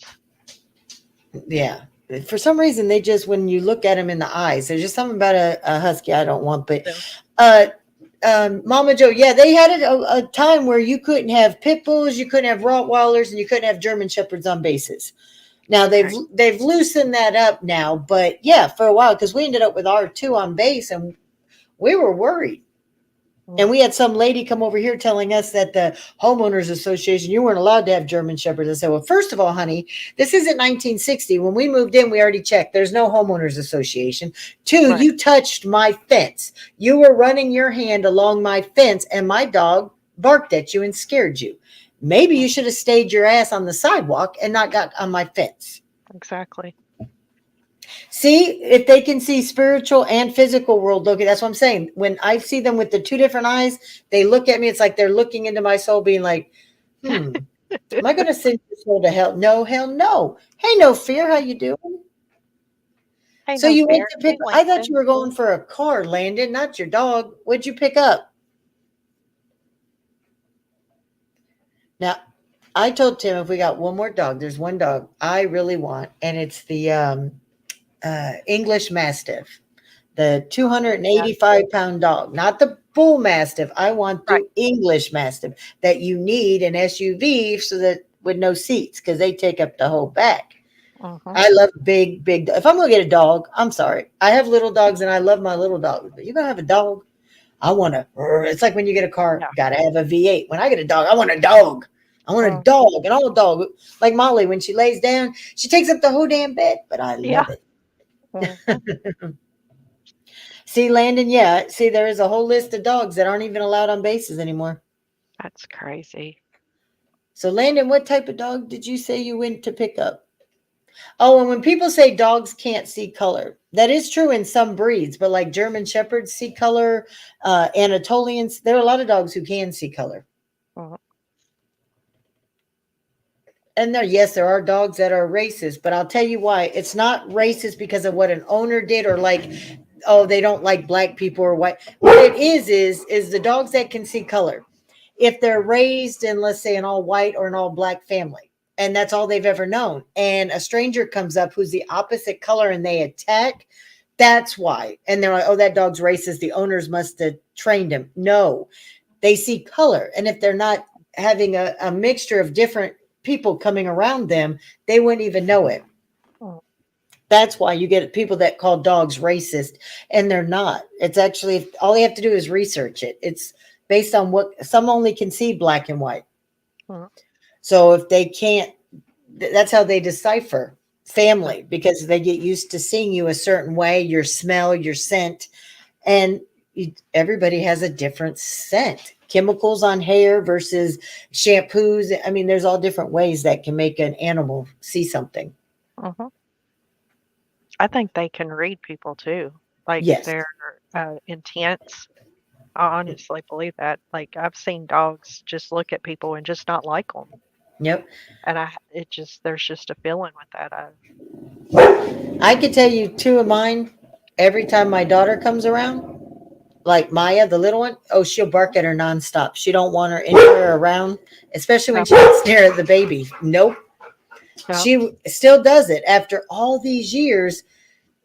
S1: yeah. For some reason, they just when you look at them in the eyes, there's just something about a husky I don't want. But
S2: So,
S1: uh, Mama Joe, yeah, they had it a time where you couldn't have pit bulls, you couldn't have Rottweilers, and you couldn't have German Shepherds on bases. Now
S2: okay.
S1: they've loosened that up now, but yeah, for a while because we ended up with R2 on base and we were worried. And we had some lady come over here telling us that the homeowners association, you weren't allowed to have German Shepherds. I said, well, first of all, honey, this isn't 1960. When we moved in, we already checked. There's no homeowners association. Two,
S2: Right.
S1: you touched my fence. You were running your hand along my fence and my dog barked at you and scared you. Maybe you should have stayed your ass on the sidewalk and not got on my fence.
S2: Exactly.
S1: See, if they can see spiritual and physical world looking, that's what I'm saying. When I see them with the two different eyes, they look at me. It's like they're looking into my soul, being like, am I going to send your soul to hell? No, hell no. Hey, no fear. How you doing?
S2: Hey,
S1: So
S2: no
S1: you went
S2: fear.
S1: to pick,
S2: Hey,
S1: I thought you
S2: Winston.
S1: were going for a car, Landon, not your dog. What'd you pick up? Now, I told Tim if we got one more dog, there's one dog I really want, and it's the English Mastiff, the
S2: Yeah.
S1: 285-pound dog, not the bull mastiff. I want
S2: Right.
S1: the English Mastiff that you need an SUV so that with no seats because they take up the whole back.
S2: Mm-hmm.
S1: I love big, big. If I'm gonna get a dog, I'm sorry. I have little dogs and I love my little dogs, but you're gonna have a dog. I want to. It's like when you get a car,
S2: Yeah.
S1: gotta have a V8. When I get a dog, I want a dog. I want a
S2: Mm.
S1: dog, an old dog. Like Molly, when she lays down, she takes up the whole damn bed, but I
S2: Yeah.
S1: love it.
S2: Mhm.
S1: See, Landon, yeah. See, there is a whole list of dogs that aren't even allowed on bases anymore.
S2: That's crazy.
S1: So, Landon, what type of dog did you say you went to pick up? Oh, and when people say dogs can't see color, that is true in some breeds, but like German Shepherds see color, Anatolians, there are a lot of dogs who can see color.
S2: Mhm.
S1: And yes, there are dogs that are racist, but I'll tell you why. It's not racist because of what an owner did or like, oh, they don't like black people or white. What it is the dogs that can see color. If they're raised in, let's say, an all white or an all black family, and that's all they've ever known, and a stranger comes up who's the opposite color and they attack, that's why. And they're like, oh, that dog's racist. The owners must have trained him. No, they see color. And if they're not having a mixture of different people coming around them, they wouldn't even know it.
S2: Mm.
S1: That's why you get people that call dogs racist, and they're not. It's actually all you have to do is research it. It's based on what some only can see black and white.
S2: Mhm.
S1: So if they can't, that's how they decipher family because they get used to seeing you a certain way, your smell, your scent, and everybody has a different scent. Chemicals on hair versus shampoos. I mean, there's all different ways that can make an animal see something.
S2: Mhm. I think they can read people too. Like
S1: Yes.
S2: their intents. I honestly believe that. Like I've seen dogs just look at people and just not like them,
S1: Yep.
S2: and there's just a feeling with that.
S1: I could tell you two of mine every time my daughter comes around, like Maya, the little one. Oh, she'll bark at her nonstop. She don't want her anywhere around, especially when
S2: No,
S1: she gets near the baby. Nope.
S2: no.
S1: She still does it after all these years.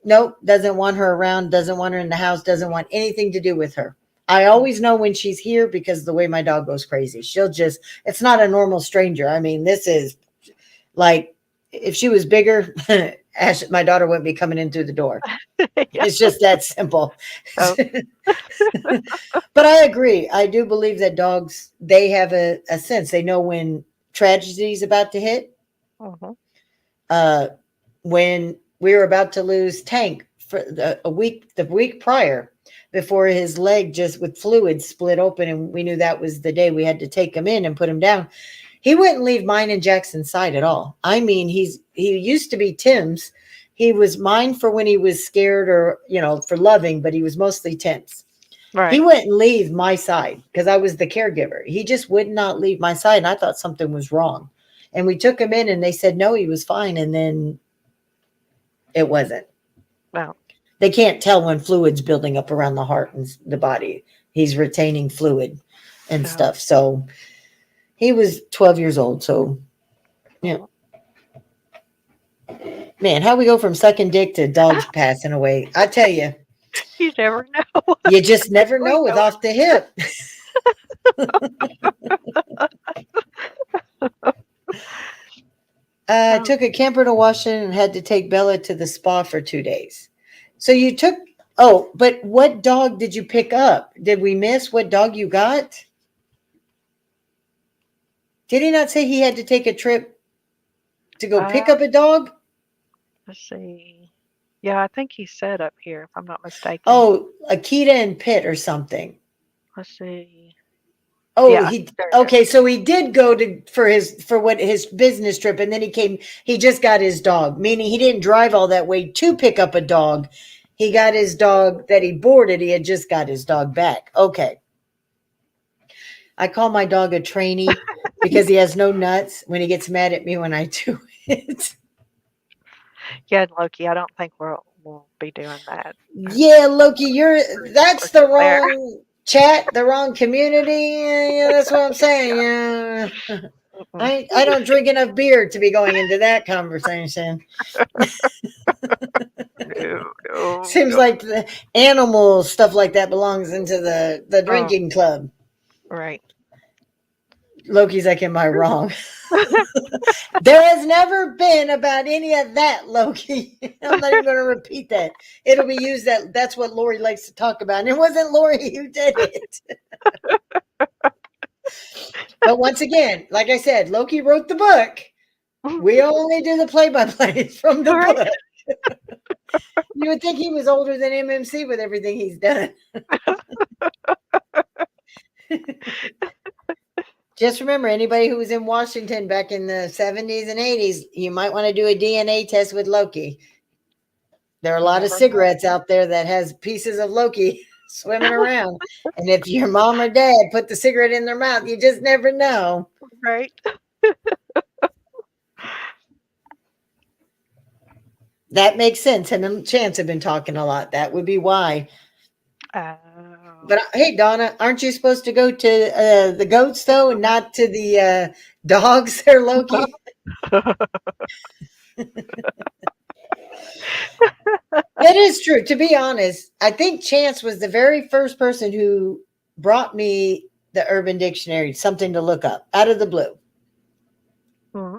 S1: Nope. Doesn't want her around, doesn't want her in the house, doesn't want anything to do with her. I always know when she's here because the way my dog goes crazy. It's not a normal stranger. I mean, this is like, if she was bigger, Ash, my daughter wouldn't be coming in through the door.
S2: Yeah.
S1: It's just that simple.
S2: Oh,
S1: But I agree. I do believe that dogs, they have a sense. They know when tragedies about to hit.
S2: Mm-hmm.
S1: When we were about to lose Tank for the week prior, before his leg just with fluid split open, and we knew that was the day we had to take him in and put him down. He wouldn't leave mine and Jackson's side at all. I mean, he used to be Tim's. He was mine for when he was scared or, for loving, but he was mostly Tim's.
S2: Right.
S1: He wouldn't leave my side because I was the caregiver. He just would not leave my side, and I thought something was wrong. And we took him in, and they said, no, he was fine. And then it wasn't.
S2: Wow.
S1: They can't tell when fluid's building up around the heart and the body. He's retaining fluid and stuff. So he was 12 years old. So, yeah. Man, how we go from sucking dick to dogs passing away? I tell you.
S2: You never know.
S1: You just never know with Off the Hip. Took a camper to Washington and had to take Bella to the spa for 2 days. So you took, but what dog did you pick up? Did we miss what dog you got? Did he not say he had to take a trip to go pick up a dog?
S2: Let's see. Yeah, I think he said up here, if I'm not mistaken.
S1: Oh, Akita and Pitt or something.
S2: Let's see.
S1: Oh,
S2: Yeah,
S1: okay. So he did go for his business trip, and then he just got his dog, meaning he didn't drive all that way to pick up a dog. He got his dog that he boarded. He had just got his dog back. Okay. I call my dog a trainee because he has no nuts when he gets mad at me when I do it.
S2: Yeah, Loki, I don't think we'll be doing that.
S1: Yeah, Loki, that's the wrong chat, the wrong community. Yeah, that's what I'm saying. Yeah. I don't drink enough beer to be going into that conversation.
S2: No,
S1: Seems like the animal stuff like that belongs into the drinking club.
S2: Right.
S1: Loki's like, am I wrong? There has never been about any of that, Loki. I'm not even going to repeat that. It'll be used that's what Lori likes to talk about. And it wasn't Lori who did it. But once again, like I said, Loki wrote the book. We only do the play-by-play from the book. You would think he was older than MMC with everything he's done. Just remember, anybody who was in Washington back in the 70s and 80s, you might want to do a DNA test with Loki. There are a lot of cigarettes out there that has pieces of Loki swimming around. And if your mom or dad put the cigarette in their mouth, you just never know.
S2: Right.
S1: That makes sense. And Chance have been talking a lot. That would be why. But hey, Donna, aren't you supposed to go to the goats, though, and not to the dogs there, Loki? That is true. To be honest, I think Chance was the very first person who brought me the Urban Dictionary, something to look up, out of the blue.
S2: Mm-hmm.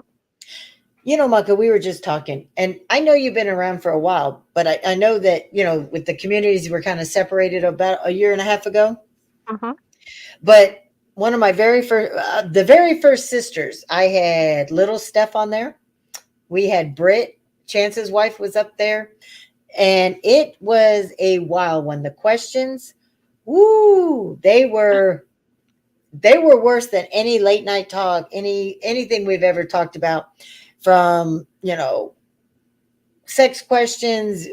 S1: You know, Maka, we were just talking, and I know you've been around for a while, but I know that, with the communities, we're kind of separated about a year and a half ago.
S2: Mm-hmm.
S1: But one of my the very first sisters, I had little Steph on there. We had Britt, Chance's wife, was up there. And it was a wild one. The questions, they were worse than any late night talk, anything we've ever talked about. From, sex questions,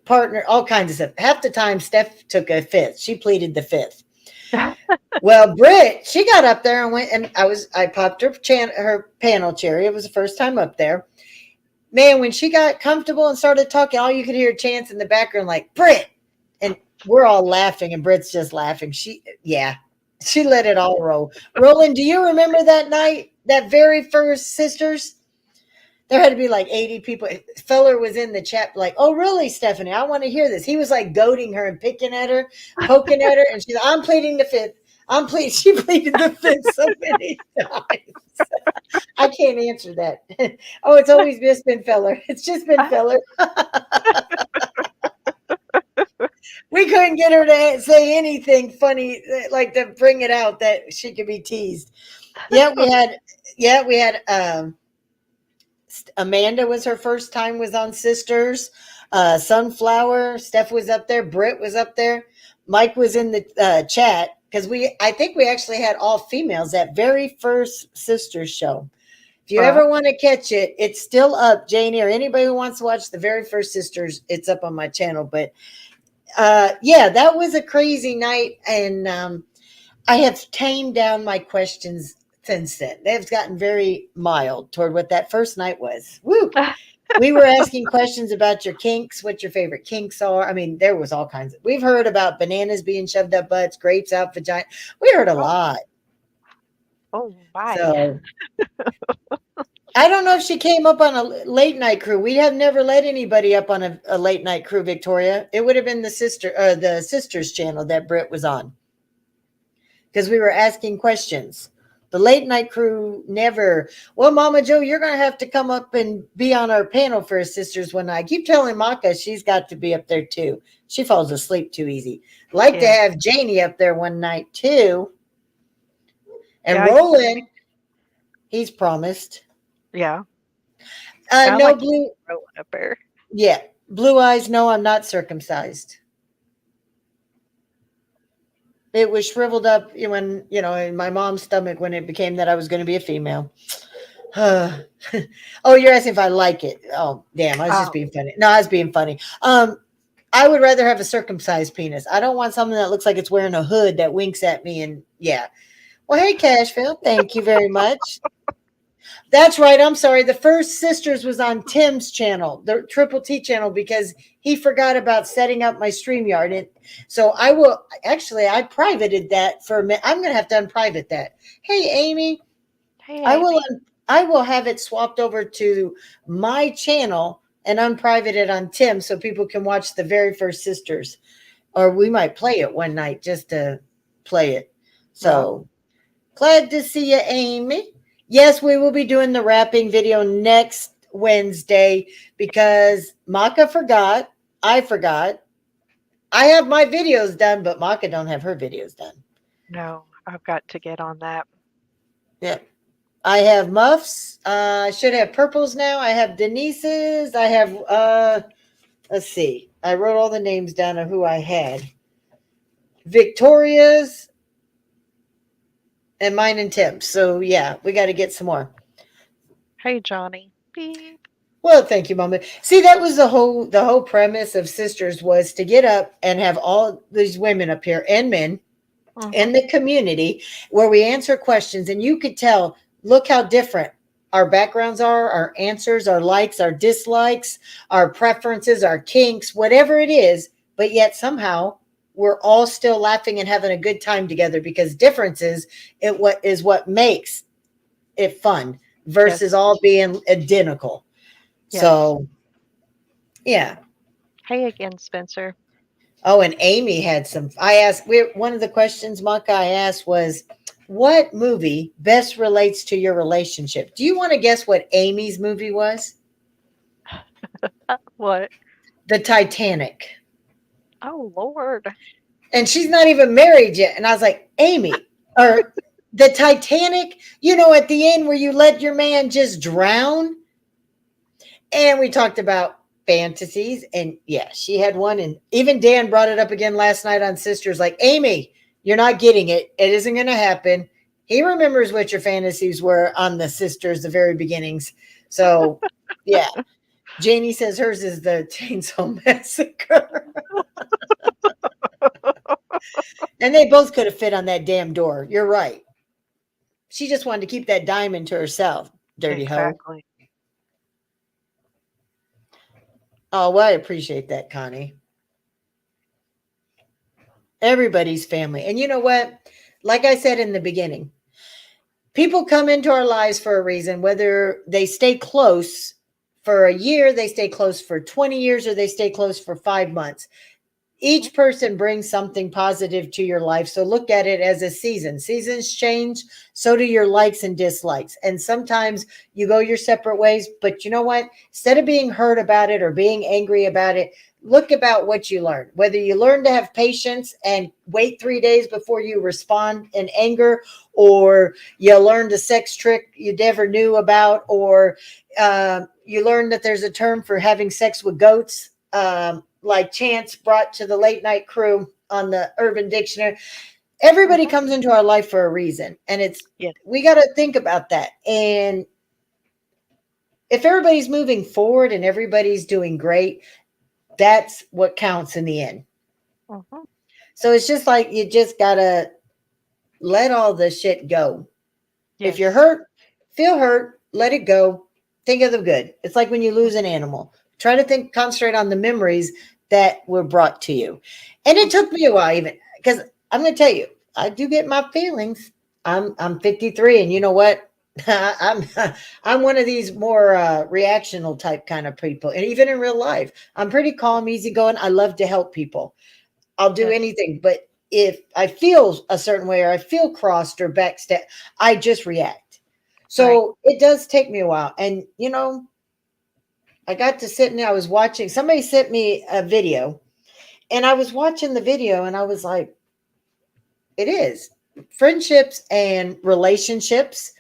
S1: partner, all kinds of stuff. Half the time, Steph took a fifth. She pleaded the fifth. Well, Britt, she got up there and went, and I popped her panel cherry. It was the first time up there. Man, when she got comfortable and started talking, all you could hear Chance in the background, like, Britt. And we're all laughing, and Britt's just laughing. She let it all roll. Roland, do you remember that night, that very first Sisters? There had to be like 80 people. Feller was in the chat like, oh, really, Stephanie? I want to hear this. He was like goading her and picking at her, poking at her. And she's like, I'm pleading the fifth. She pleaded the fifth so many times. I can't answer that. Oh, it's always just been Feller. It's just been Feller. We couldn't get her to say anything funny, like to bring it out that she could be teased. Yeah, we had. Yeah, we had. Amanda was her first time was on Sisters. Sunflower, Steph was up there. Britt was up there. Mike was in the chat because I think we actually had all females that very first Sisters show. If you ever want to catch it, it's still up, Janie, or anybody who wants to watch the very first Sisters, it's up on my channel. But yeah, that was a crazy night. And I have tamed down my questions since then. They've gotten very mild toward what that first night was. Woo! We were asking questions about your kinks, what your favorite kinks are. I mean, there was all kinds of. We've heard about bananas being shoved up butts, grapes out vagina. We heard a lot.
S2: Oh, my.
S1: So I don't know if she came up on a late night crew. We have never let anybody up on a late night crew, Victoria. It would have been the Sisters channel that Britt was on. Because we were asking questions. The late night crew never. Well, Mama Joe, you're going to have to come up and be on our panel for Sisters one night. I keep telling Maka she's got to be up there too. She falls asleep too easy. Like to have Janie up there one night too. And Roland, he's promised.
S2: Yeah.
S1: No like blue.
S2: Roland up there.
S1: Yeah. Blue eyes. No, I'm not circumcised. It was shriveled up when, in my mom's stomach when it became that I was going to be a female. Oh, you're asking if I like it. Oh, damn. I was just being funny. No, I was being funny. I would rather have a circumcised penis. I don't want something that looks like it's wearing a hood that winks at me. And yeah. Well, hey, Cashville. Thank you very much. That's right. I'm sorry. The first Sisters was on Tim's channel, the Triple T channel, because he forgot about setting up my StreamYard. And so I privated that for a minute. I'm going to have to unprivate that. Hey, Amy.
S2: Hey,
S1: I will have it swapped over to my channel and unprivate it on Tim so people can watch the very first Sisters. Or we might play it one night just to play it. So glad to see you, Amy. Yes, we will be doing the wrapping video next Wednesday because Maka forgot. I forgot. I have my videos done, but Maka don't have her videos done.
S2: No, I've got to get on that.
S1: Yeah. I have Muffs. I should have Purples now. I have Denise's. I have, let's see. I wrote all the names down of who I had. Victoria's. And mine and Tim's. So yeah, we got to get some more.
S2: Hey, Johnny. Beep.
S1: Well, thank you, Mama. See, that was the whole premise of Sisters was to get up and have all these women up here and men in the community where we answer questions, and you could tell, look how different our backgrounds are, our answers, our likes, our dislikes, our preferences, our kinks, whatever it is, but yet somehow we're all still laughing and having a good time together because differences is what makes it fun versus all being identical. Yes. So, yeah.
S2: Hey again, Spencer.
S1: Oh, and Amy had some. One of the questions, Maka, I asked was, what movie best relates to your relationship? Do you want to guess what Amy's movie was?
S2: What?
S1: The Titanic.
S2: Oh, Lord.
S1: And she's not even married yet. And I was like, Amy, or the Titanic, at the end where you let your man just drown. And we talked about fantasies. And yeah, she had one. And even Dan brought it up again last night on Sisters. Like, Amy, you're not getting it. It isn't going to happen. He remembers what your fantasies were on the Sisters, the very beginnings. So, yeah. Janie says hers is the Chainsaw Massacre. And they both could have fit on that damn door. You're right. She just wanted to keep that diamond to herself, dirty hoe. Oh, well, I appreciate that, Connie. Everybody's family. And you know what? Like I said in the beginning, people come into our lives for a reason, whether they stay close for a year, they stay close for 20 years, or they stay close for 5 months. each person brings something positive to your life. So look at it as a season. Seasons change, so do your likes and dislikes. And sometimes you go your separate ways, but you know what? Instead of being hurt about it or being angry about it, look about what you learned. Whether you learn to have patience and wait 3 days before you respond in anger, or you learned a sex trick you never knew about, or you learned that there's a term for having sex with goats. Like Chance brought to the late night crew on the Urban Dictionary. Everybody comes into our life for a reason. And we got to think about that. And if everybody's moving forward and everybody's doing great, that's what counts in the end. So it's just like, you just got to let all the shit go.
S2: Yes.
S1: If you're hurt, feel hurt, let it go. Think of the good. It's like when you lose an animal. Try to concentrate on the memories that were brought to you. And it took me a while, even because I'm going to tell you, I do get my feelings. I'm 53, and you know what? I'm one of these more reactional type kind of people, and even in real life, I'm pretty calm, easygoing. I love to help people. I'll do anything, but if I feel a certain way or I feel crossed or backstabbed, I just react. So it does take me a while, and you know. I got to sit and I was watching, somebody sent me a video, and I was watching the video and I was like, it is friendships and relationships,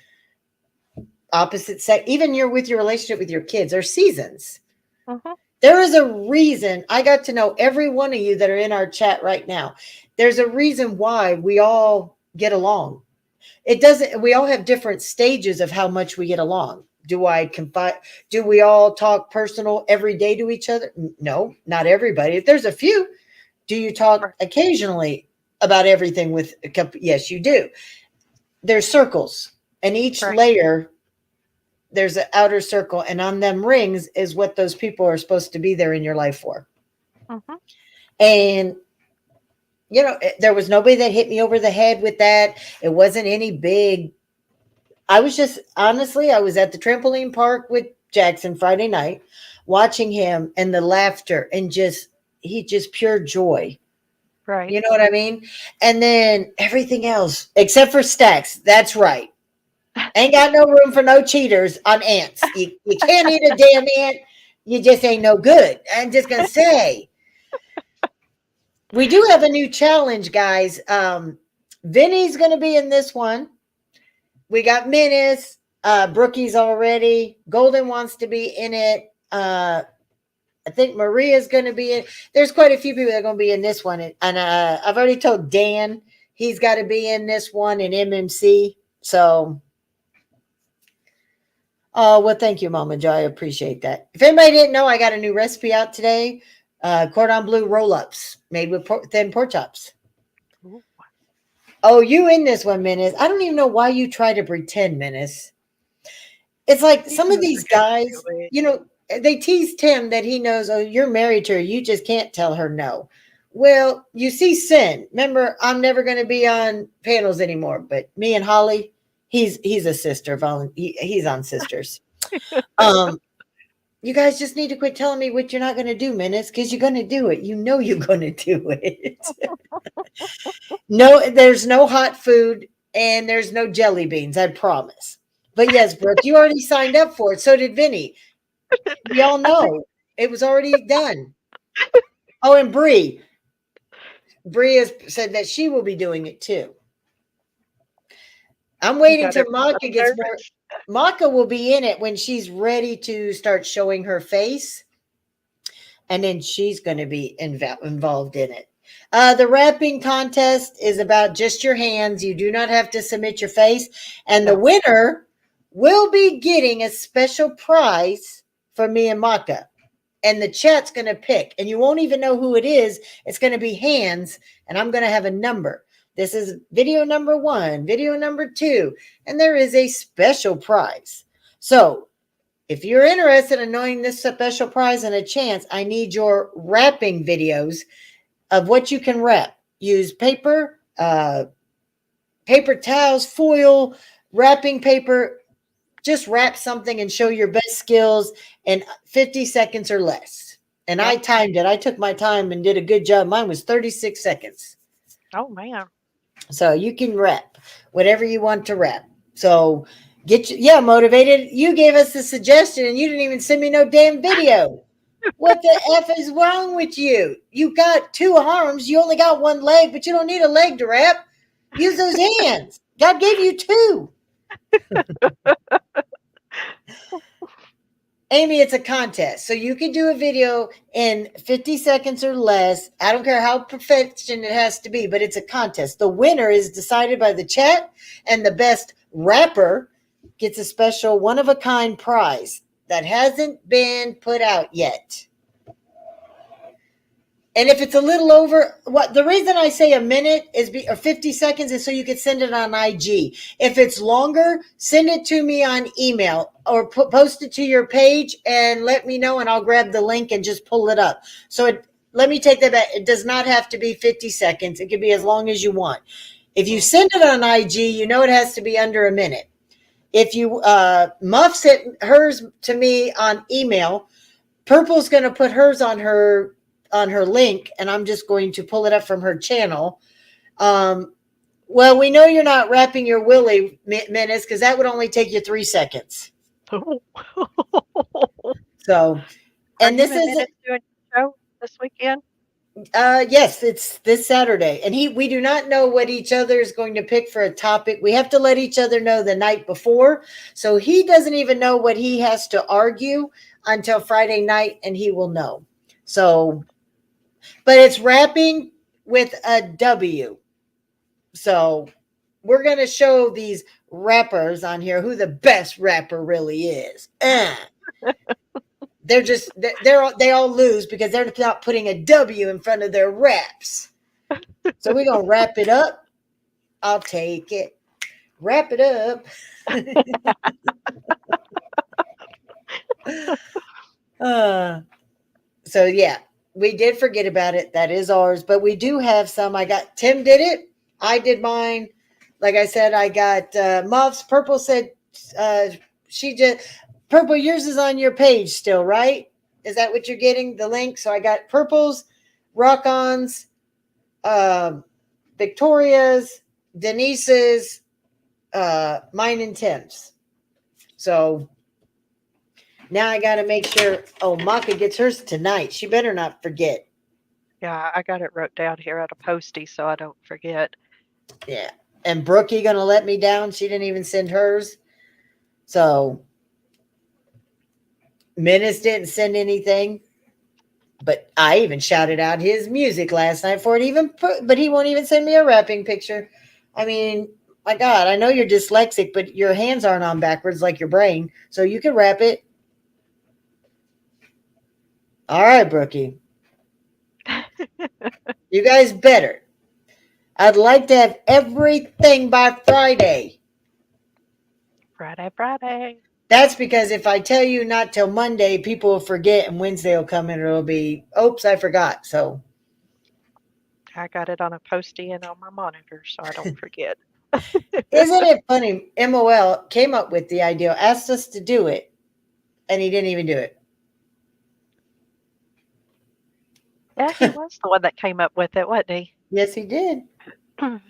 S1: opposite sex, even with your relationship with your kids are seasons. There is a reason. I got to know every one of you that are in our chat right now. There's a reason why we all get along. We all have different stages of how much we get along. Do I confide? Do we all talk personal every day to each other? No, not everybody. If there's a few, do you talk occasionally about everything with a couple? Yes, you do. There's circles, and each layer, there's an outer circle, and on them rings is what those people are supposed to be there in your life for. And you know, there was nobody that hit me over the head with that. It wasn't any big. I was just, honestly, I was at the trampoline park with Jackson Friday night, watching him and the laughter and just pure joy.
S2: Right.
S1: You know what I mean? And then everything else, except for Stacks. That's right. Ain't got no room for no cheaters on ants. You can't eat a damn ant. You just ain't no good. I'm just going to say. We do have a new challenge, guys. Vinny's going to be in this one. We got Menace, Brookie's already. Golden wants to be in it. I think Maria's going to be in. There's quite a few people that are going to be in this one. And I've already told Dan he's got to be in this one in MMC. So, well, thank you, Mama Joy. I appreciate that. If anybody didn't know, I got a new recipe out today. Cordon bleu roll-ups made with thin pork chops. Oh, you in this one, Menace. I don't even know why you try to pretend, Menace. It's like some of these guys, you know, they tease Tim that he knows, oh, you're married to her. You just can't tell her no. Well, you see Sin. Remember, I'm never going to be on panels anymore. But me and Holly, he's a sister. He's on Sisters. You guys just need to quit telling me what you're not going to do, Menace, because you're going to do it. You know you're going to do it. No, there's no hot food and there's no jelly beans, I promise. But yes, Brooke, you already signed up for it. So did Vinny. We all know it was already done. Oh, and Bree. Bree has said that she will be doing it too. I'm waiting till Maka gets more. Maka will be in it when she's ready to start showing her face. And then she's going to be involved in it. The wrapping contest is about just your hands. You do not have to submit your face. And the winner will be getting a special prize from me and Maka. And the chat's going to pick. And you won't even know who it is. It's going to be hands. And I'm going to have a number. This is video number 1, video number 2. And there is a special prize. So if you're interested in knowing this special prize and a chance, I need your wrapping videos of what you can wrap. Use paper, paper towels, foil, wrapping paper. Just wrap something and show your best skills in 50 seconds or less. And I
S2: Yep.
S1: timed it. I took my time and did a good job. Mine was 36 seconds.
S2: Oh man.
S1: So you can rap whatever you want to rap. So yeah, motivated. You gave us the suggestion and you didn't even send me no damn video. What the F is wrong with you? You got two arms. You only got one leg, but you don't need a leg to rap. Use those hands. God gave you two. Amy, it's a contest. So you can do a video in 50 seconds or less. I don't care how perfection it has to be, but it's a contest. The winner is decided by the chat, and the best rapper gets a special one-of-a-kind prize that hasn't been put out yet. And if it's a little over, what the reason I say a minute is or 50 seconds is so you can send it on IG. If it's longer, send it to me on email or post it to your page and let me know, and I'll grab the link and just pull it up. So let me take that back. It does not have to be 50 seconds. It can be as long as you want. If you send it on IG, you know it has to be under a minute. If you Muff sent hers to me on email, Purple's going to put hers on her link, and I'm just going to pull it up from her channel. Well, we know you're not rapping your Willie, Menace, because that would only take you 3 seconds. So, and this is
S2: doing a show this weekend.
S1: Yes, it's this Saturday, and we do not know what each other is going to pick for a topic. We have to let each other know the night before, so he doesn't even know what he has to argue until Friday night, and he will know. So, but it's rapping with a W. So we're going to show these rappers on here who the best rapper really is. They all lose because they're not putting a W in front of their raps. So we're going to wrap it up. I'll take it. Wrap it up. So yeah, we did forget about it. That is ours, but we do have some. Tim did it. I did mine. Like I said, I got Muffs. Purple said Purple, yours is on your page still, right? Is that what you're getting? The link? So I got Purple's, Rock-On's, Victoria's, Denise's, mine and Tim's. So now I got to make sure. Oh, Maka gets hers tonight. She better not forget.
S2: Yeah, I got it wrote down here at a postie so I don't forget.
S1: Yeah. And Brookie going to let me down? She didn't even send hers. So Menace didn't send anything. But I even shouted out his music last night for it but he won't even send me a rapping picture. I mean, my God, I know you're dyslexic, but your hands aren't on backwards like your brain. So you can rap it. All right, Brookie. You guys better. I'd like to have everything by Friday.
S2: Friday.
S1: That's because if I tell you not till Monday, people will forget, and Wednesday will come and it'll be, oops, I forgot. So
S2: I got it on a postie and on my monitor so I don't forget.
S1: Isn't it funny? MOL came up with the idea, asked us to do it, and he didn't even do it.
S2: Yeah, he was the one that came up with it, wasn't he?
S1: Yes, he did.
S2: MOL.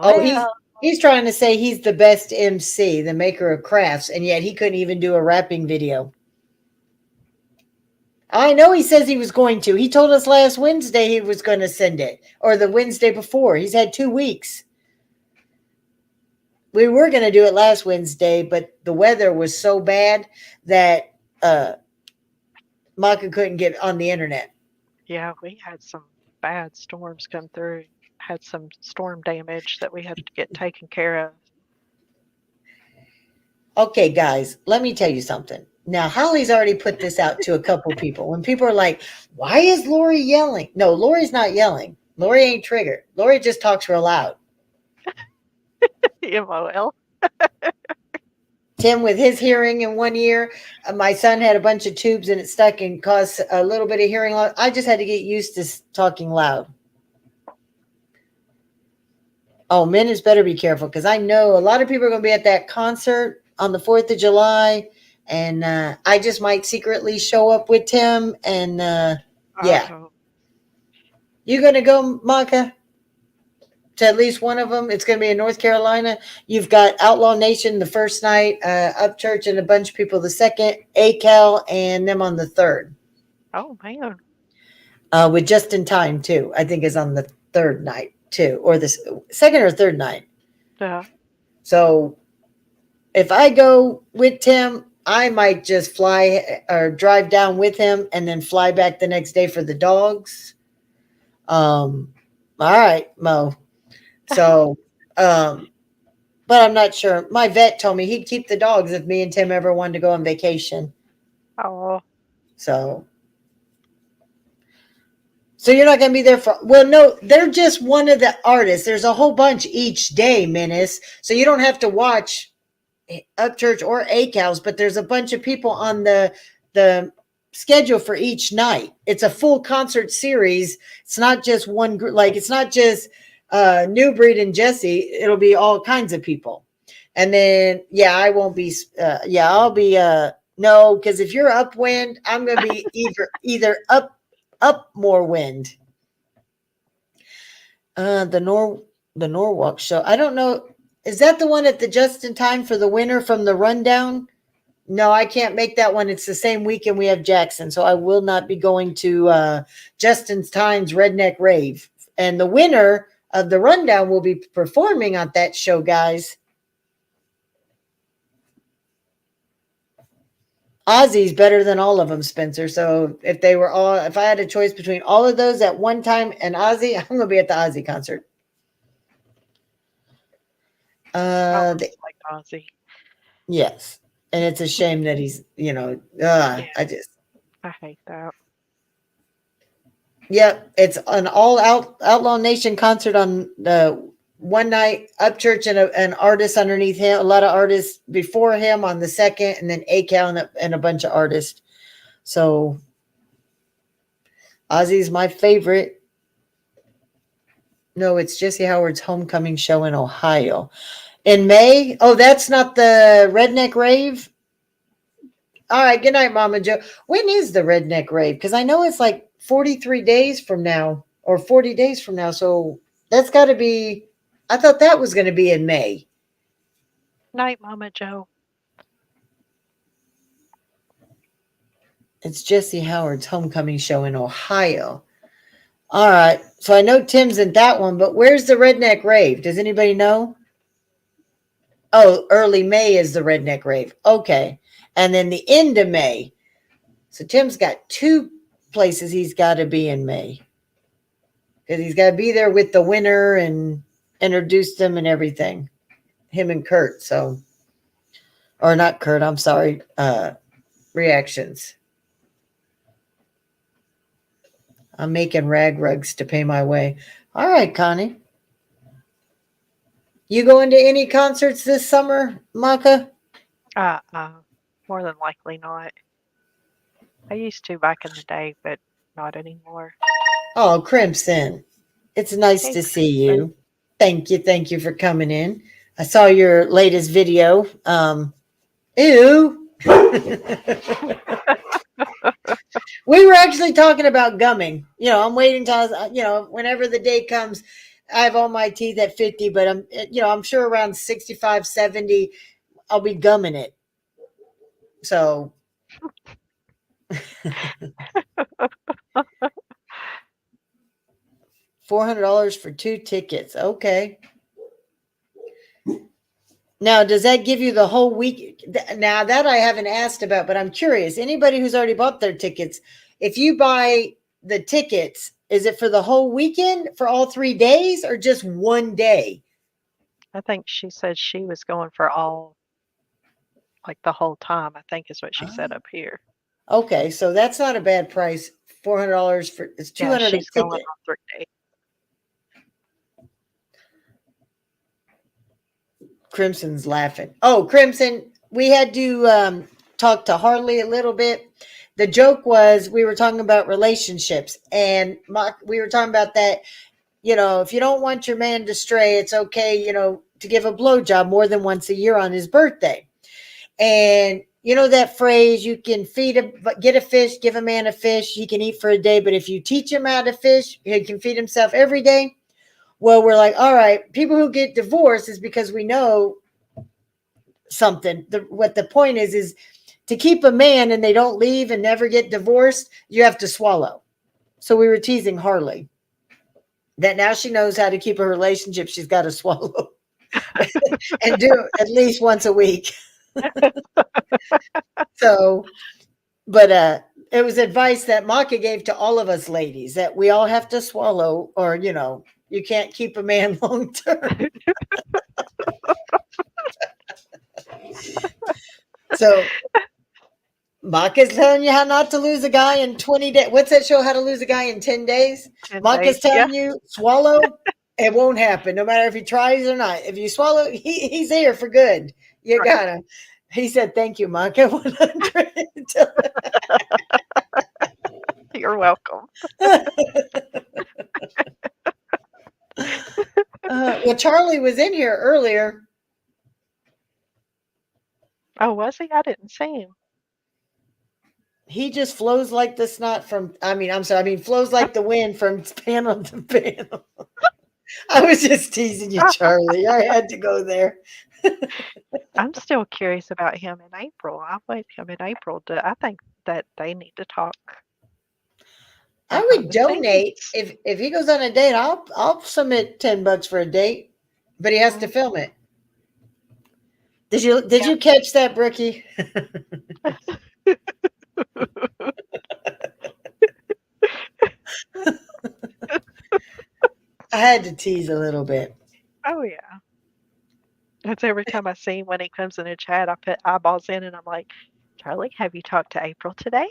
S1: Oh, he's trying to say he's the best MC, the maker of crafts, and yet he couldn't even do a rapping video. I know he says he was going to. He told us last Wednesday he was going to send it, or the Wednesday before. He's had 2 weeks. We were going to do it last Wednesday, but the weather was so bad that Maka couldn't get on the internet.
S2: Yeah, we had some bad storms come through. Had some storm damage that we had to get taken care of.
S1: Okay, guys, let me tell you something. Now, Holly's already put this out to a couple people. When people are like, why is Lori yelling? No, Lori's not yelling. Lori ain't triggered. Lori just talks real loud.
S2: MOL.
S1: Tim, with his hearing in one ear, my son had a bunch of tubes and it stuck and caused a little bit of hearing loss. I just had to get used to talking loud. Oh, Menace better be careful because I know a lot of people are going to be at that concert on the 4th of July. and I just might secretly show up with Tim. And yeah,
S2: Oh,
S1: you gonna go, Maka? To at least one of them. It's going to be in North Carolina. You've got Outlaw Nation the first night, Upchurch and a bunch of people the second, ACAL and them on the third.
S2: oh man.
S1: With Just in Time too. I think is on the third night too, or the second or third night.
S2: Yeah.
S1: So if I go with Tim, I might just fly or drive down with him and then fly back the next day for the dogs. All right, Mo. So, but I'm not sure. My vet told me he'd keep the dogs if me and Tim ever wanted to go on vacation.
S2: Oh,
S1: So, so you're not going to be there for, well, no, they're just one of the artists. There's a whole bunch each day, Menace. So you don't have to watch Upchurch or ACALs, but there's a bunch of people on the schedule for each night. It's a full concert series. It's not just one group. Like it's not just New Breed and Jesse. It'll be all kinds of people. And then yeah, I won't be. Yeah, I'll be. No, because if you're upwind, I'm gonna be either up more wind. The Norwalk show. I don't know. Is that the one at the Just in Time for the winner from the rundown? No, I can't make that one. It's the same weekend we have Jackson, so I will not be going to Just in Time's Redneck Rave. And the winner of the rundown will be performing on that show, guys. Ozzy's better than all of them, Spencer. So if I had a choice between all of those at one time and Ozzy, I'm gonna be at the Ozzy concert.
S2: I like Ozzy.
S1: Yes. And it's a shame that he's,
S2: Yeah, I hate that.
S1: Yep. It's an all Outlaw Nation concert on the one night, Upchurch and an artist underneath him, a lot of artists before him on the second, and then ACAL and a bunch of artists. So Ozzy's my favorite. No, it's Jesse Howard's homecoming show in Ohio. In May? Oh, that's not the Redneck Rave? All right. Good night, Mama Joe. When is the Redneck Rave? Because I know it's like 43 days from now or 40 days from now. So that's got to be, I thought that was going to be in May.
S2: Night, Mama Joe.
S1: It's Jesse Howard's homecoming show in Ohio. All right. So I know Tim's in that one, but where's the Redneck Rave? Does anybody know? Oh, early May is the Redneck Rave. Okay. And then the end of May. So Tim's got two places he's got to be in May. Because he's got to be there with the winner and introduce them and everything. Him and Kurt. So, or not Kurt, I'm sorry. Reactions. I'm making rag rugs to pay my way. All right, Connie. You going to any concerts this summer, Maka?
S2: More than likely not. I used to back in the day, but not anymore.
S1: Oh, Crimson. It's nice
S2: Hey,
S1: to see you. Thank you for coming in. I saw your latest video. Ew. We were actually talking about gumming. I'm waiting till whenever the day comes. I have all my teeth at 50, but I'm sure around 65, 70, I'll be gumming it. So $400 for 2 tickets. Okay. Now, does that give you the whole week? Now, that I haven't asked about, but I'm curious. Anybody who's already bought their tickets, if you buy the tickets, is it for the whole weekend, for all 3 days, or just one day?
S2: I think she said she was going for all, like the whole time, I think is what she said up here.
S1: Okay, so that's not a bad price. $400 for it's $200
S2: Yeah,
S1: a
S2: she's going
S1: ticket.
S2: on 3 days.
S1: Crimson's laughing. Oh, Crimson, we had to talk to Harley a little bit. The joke was we were talking about relationships, and we were talking about that. If you don't want your man to stray, it's okay, to give a blowjob more than once a year on his birthday. And you know that phrase, you can get a fish, give a man a fish, he can eat for a day, but if you teach him how to fish, he can feed himself every day. Well, we're like, all right, people who get divorced is because we know something. What the point is to keep a man and they don't leave and never get divorced, you have to swallow. So we were teasing Harley that now she knows how to keep a relationship. She's got to swallow and do it at least once a week. So, but it was advice that Maka gave to all of us ladies that we all have to swallow, or you can't keep a man long term. So Maka's telling you how not to lose a guy in 20 days. What's that show? How to Lose a Guy in 10 days?
S2: 10
S1: Maka's
S2: days,
S1: telling you, swallow. It won't happen, no matter if he tries or not. If you swallow, he's there for good. You
S2: Right.
S1: got him. He said, thank you, Maka. 100.
S2: You're welcome.
S1: Well, Charlie was in here earlier.
S2: Oh, was he? I didn't see him.
S1: He just flows like the snot flows like the wind from panel to panel. I was just teasing you, Charlie. I had to go there.
S2: I'm still curious about him in April. I'll wait him in April. I think that they need to talk.
S1: I would donate if he goes on a date. I'll submit $10 for a date, but he has to film it. Did you catch that, Brookie? I had to tease a little bit.
S2: Oh yeah. That's every time I see him when he comes in a chat, I put eyeballs in and I'm like, Charlie, have you talked to April today?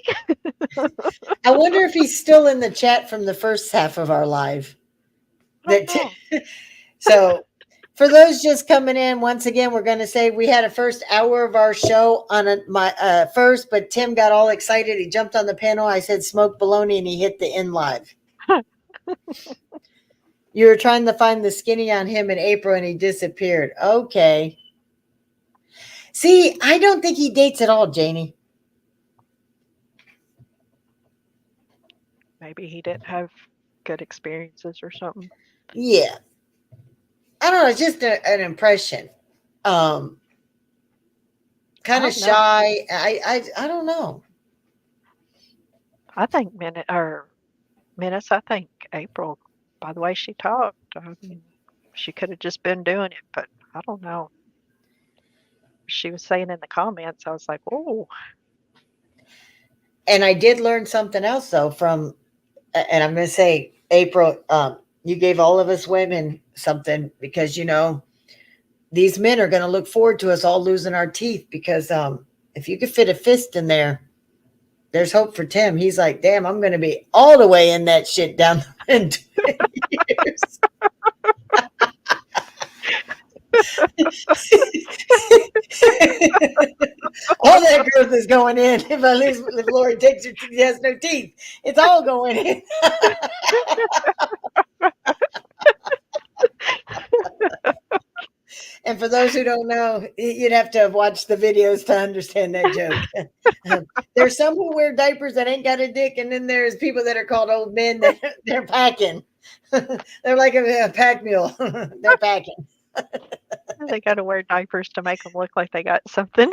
S1: I wonder if he's still in the chat from the first half of our live. So for those just coming in, once again, we're going to say we had a first hour of our show on my first, but Tim got all excited. He jumped on the panel. I said smoke bologna and he hit the end live. You were trying to find the skinny on him in April and he disappeared. Okay. See, I don't think he dates at all, Janie.
S2: Maybe he didn't have good experiences or something.
S1: Yeah. I don't know. It's just an impression. Kind of shy. I don't know.
S2: I think Menace, I think April, by the way she talked, I mean, she could have just been doing it, but I don't know. She was saying in the comments, I was like, oh.
S1: And I did learn something else, though, from, and I'm going to say, April, you gave all of us women something because, these men are going to look forward to us all losing our teeth because if you could fit a fist in there, there's hope for Tim. He's like, damn, I'm going to be all the way in that shit down in 20 years. All that growth is going in. If Lori takes her teeth, he has no teeth. It's all going in. And for those who don't know, you'd have to have watched the videos to understand that joke. There's some who wear diapers that ain't got a dick, and then there's people that are called old men that they're packing. They're like a pack mule. They're packing.
S2: They got to wear diapers to make them look like they got something.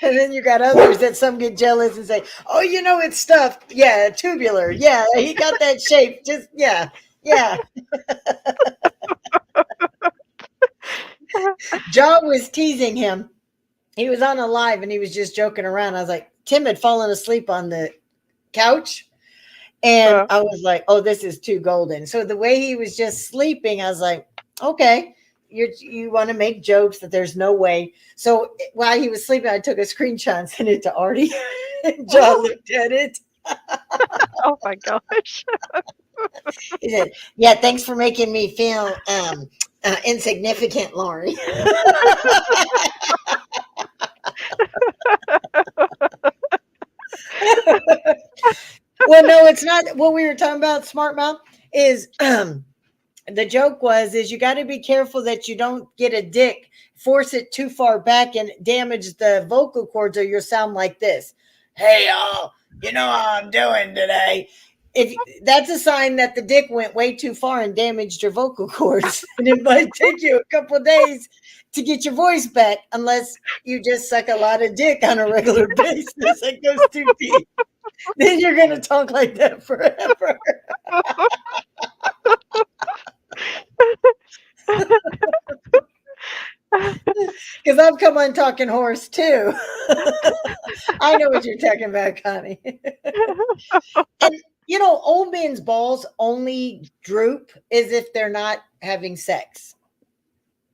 S1: And then you got others that some get jealous and say, oh, it's stuffed. Yeah, tubular. Yeah, he got that shape. Just, yeah. John was teasing him. He was on a live and he was just joking around. I was like, Tim had fallen asleep on the couch. And I was like, oh, this is too golden. So the way he was just sleeping, I was like, okay, you want to make jokes that there's no way. So while he was sleeping, I took a screenshot and sent it to Artie. And John looked at it.
S2: Oh my gosh.
S1: He said, yeah, thanks for making me feel insignificant, Lori. Well, no, it's not. What we were talking about, Smart Mouth, is the joke is you got to be careful that you don't get a dick, force it too far back and damage the vocal cords, or you'll sound like this. Hey y'all, you know how I'm doing today. If that's a sign that the dick went way too far and damaged your vocal cords, and it might take you a couple of days to get your voice back, unless you just suck a lot of dick on a regular basis that goes too deep. Then you're gonna talk like that forever. Because I've come on talking horse too. I know what you're talking about, Connie. And old men's balls only droop as if they're not having sex.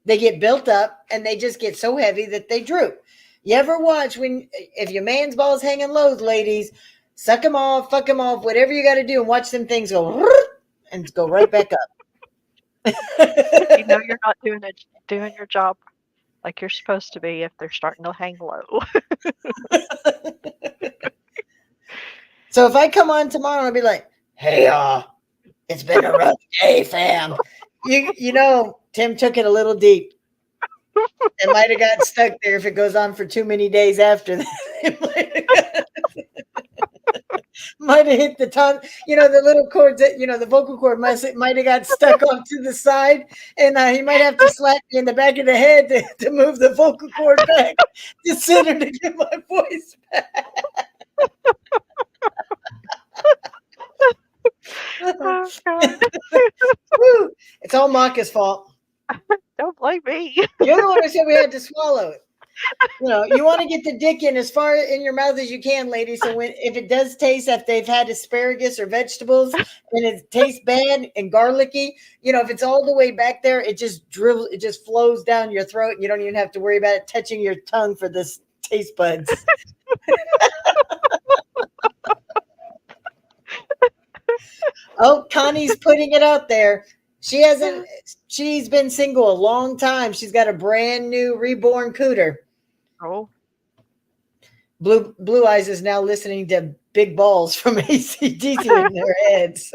S1: They get built up and they just get so heavy that they droop. You ever watch if your man's balls hanging low, ladies, suck them off, fuck them off, whatever you got to do, and watch them things go and go right back up.
S2: You're not doing your job like you're supposed to be if they're starting to hang low.
S1: So if I come on tomorrow, I'll be like, hey, it's been a rough day, fam. Tim took it a little deep. It might have got stuck there if it goes on for too many days after that. Might have hit the tongue, the little cords that, the vocal cord might have got stuck off to the side, and he might have to slap me in the back of the head to move the vocal cord back to center to get my voice back.
S2: Oh, God.
S1: It's all Maka's fault.
S2: Don't blame me.
S1: You're the one who said we had to swallow it. You want to get the dick in as far in your mouth as you can, ladies. So if it does taste, if they've had asparagus or vegetables and it tastes bad and garlicky, if it's all the way back there, it just flows down your throat. And you don't even have to worry about it touching your tongue for this taste buds. Oh, Connie's putting it out there. She's been single a long time. She's got a brand new reborn cooter.
S2: Oh.
S1: Blue Eyes is now listening to Big Balls from AC/DC in their heads.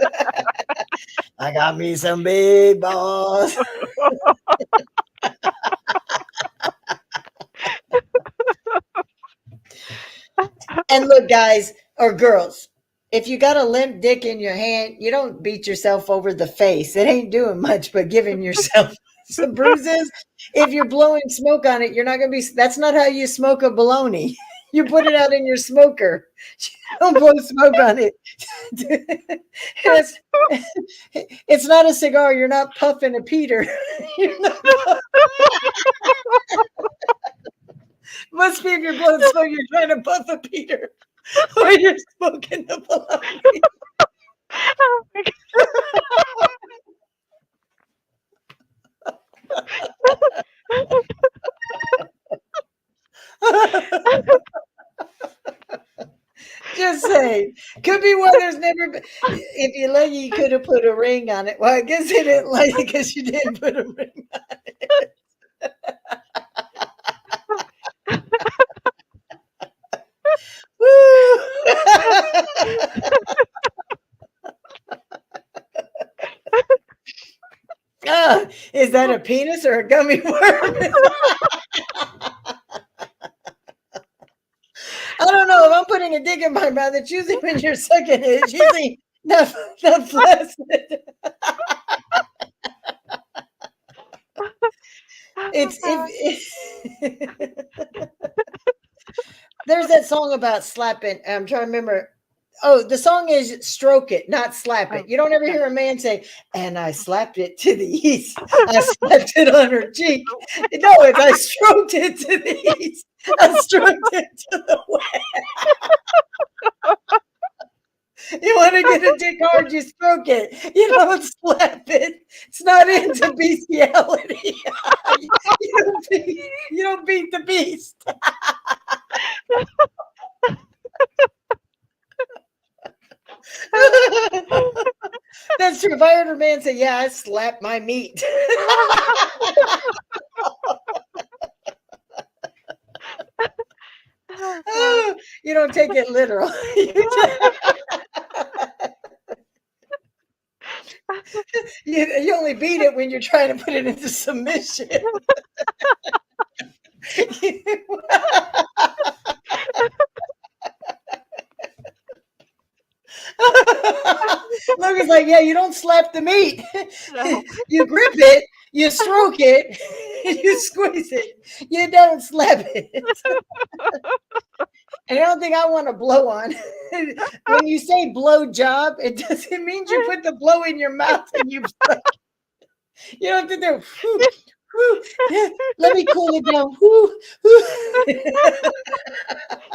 S1: I got me some big balls. And look, guys or girls, if you got a limp dick in your hand, you don't beat yourself over the face. It ain't doing much but giving yourself some bruises. If you're blowing smoke on it, you're not going to be. That's not how you smoke a bologna. You put it out in your smoker. You don't blow smoke on it. It's not a cigar. You're not puffing a Peter. Must be if you're blowing smoke, you're trying to puff a Peter. Or you're smoking the bologna.
S2: Oh my
S1: Just saying. Could be why there's never been. If you let you could have put a ring on it. Well, I guess they didn't like it because you didn't put a ring on it. Is that a penis or a gummy worm? I don't know. If I'm putting a dick in my mouth, it's usually when you're sucking it. It's usually not flaccid. There's that song about slapping. I'm trying to remember. Oh, the song is Stroke It, not Slap It. You don't ever hear a man say, and I slapped it to the east. I slapped it on her cheek. No, it's I stroked it to the east. I stroked it to the west. You want to get a dick hard, you stroke it. You don't slap it. It's not into bestiality. You don't beat the beast. That's true. If I heard a man say, yeah, I slapped my meat. You don't take it literal. You only beat it when you're trying to put it into submission. Logan's like, yeah, you don't slap the meat.
S2: No.
S1: You grip it, you stroke it, you squeeze it. You don't slap it. And I don't think I want to blow on. When you say blow job, it doesn't mean you put the blow in your mouth and you blow. You don't have to do. Whoo, whoo, yeah, let me cool it down. Whoo, whoo.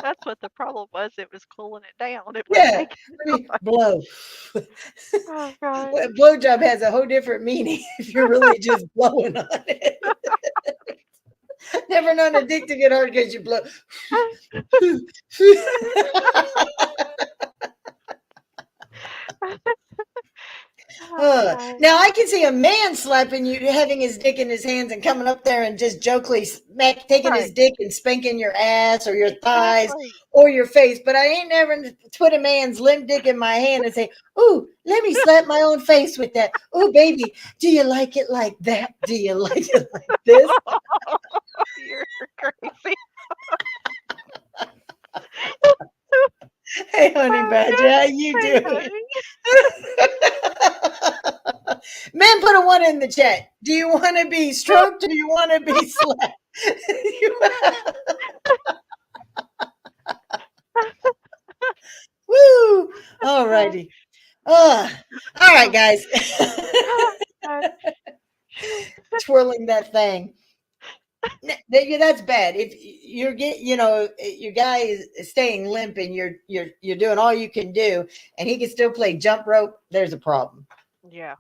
S2: That's what the problem was. It was cooling it down. It was
S1: Yeah,
S2: making
S1: let me blow.
S2: oh god.
S1: Blowjob has a whole different meaning if you're really just blowing on it. Never known a dick to get hard because you blow.
S2: Oh, god.
S1: Now I can see a man slapping you, having his dick in his hands and coming up there and just jokingly taking his
S2: Right.
S1: dick and spanking your ass or your thighs
S2: Exactly.
S1: or your face. But I ain't never put a man's limp dick in my hand and say, "Ooh, let me slap my own face with that. Ooh, baby, do you like it like that? Do you like it like this?"
S2: You're crazy.
S1: Hey, honey badger, how you
S2: Hey,
S1: doing?
S2: honey.
S1: Men, put a 1 in the chat. Do you want to be stroked or do you want to be slapped? Woo! All righty. All right, guys. Twirling that thing. That's bad. If you're your guy is staying limp and you're doing all you can do, and he can still play jump rope, there's a problem.
S2: Yeah.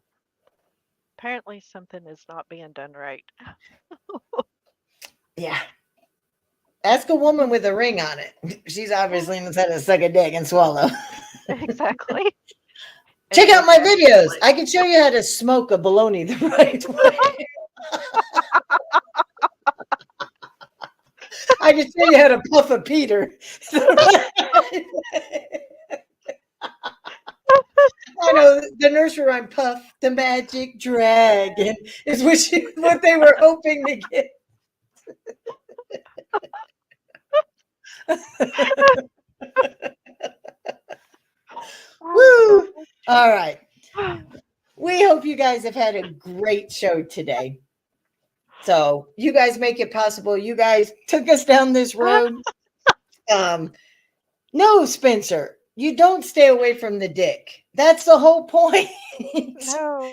S2: Apparently something is not being done right.
S1: Yeah. Ask a woman with a ring on it. She's obviously knows how to suck a dick and swallow.
S2: Exactly.
S1: Check
S2: And
S1: out my
S2: then
S1: videos. I can show you how to smoke a bologna the right way. I can show you how to puff a Peter. I know the nursery rhyme "Puff the Magic Dragon" is what they were hoping to get. Woo! All right. We hope you guys have had a great show today. So you guys make it possible. You guys took us down this road. No, Spencer, you don't stay away from the dick. That's the whole point.
S2: No.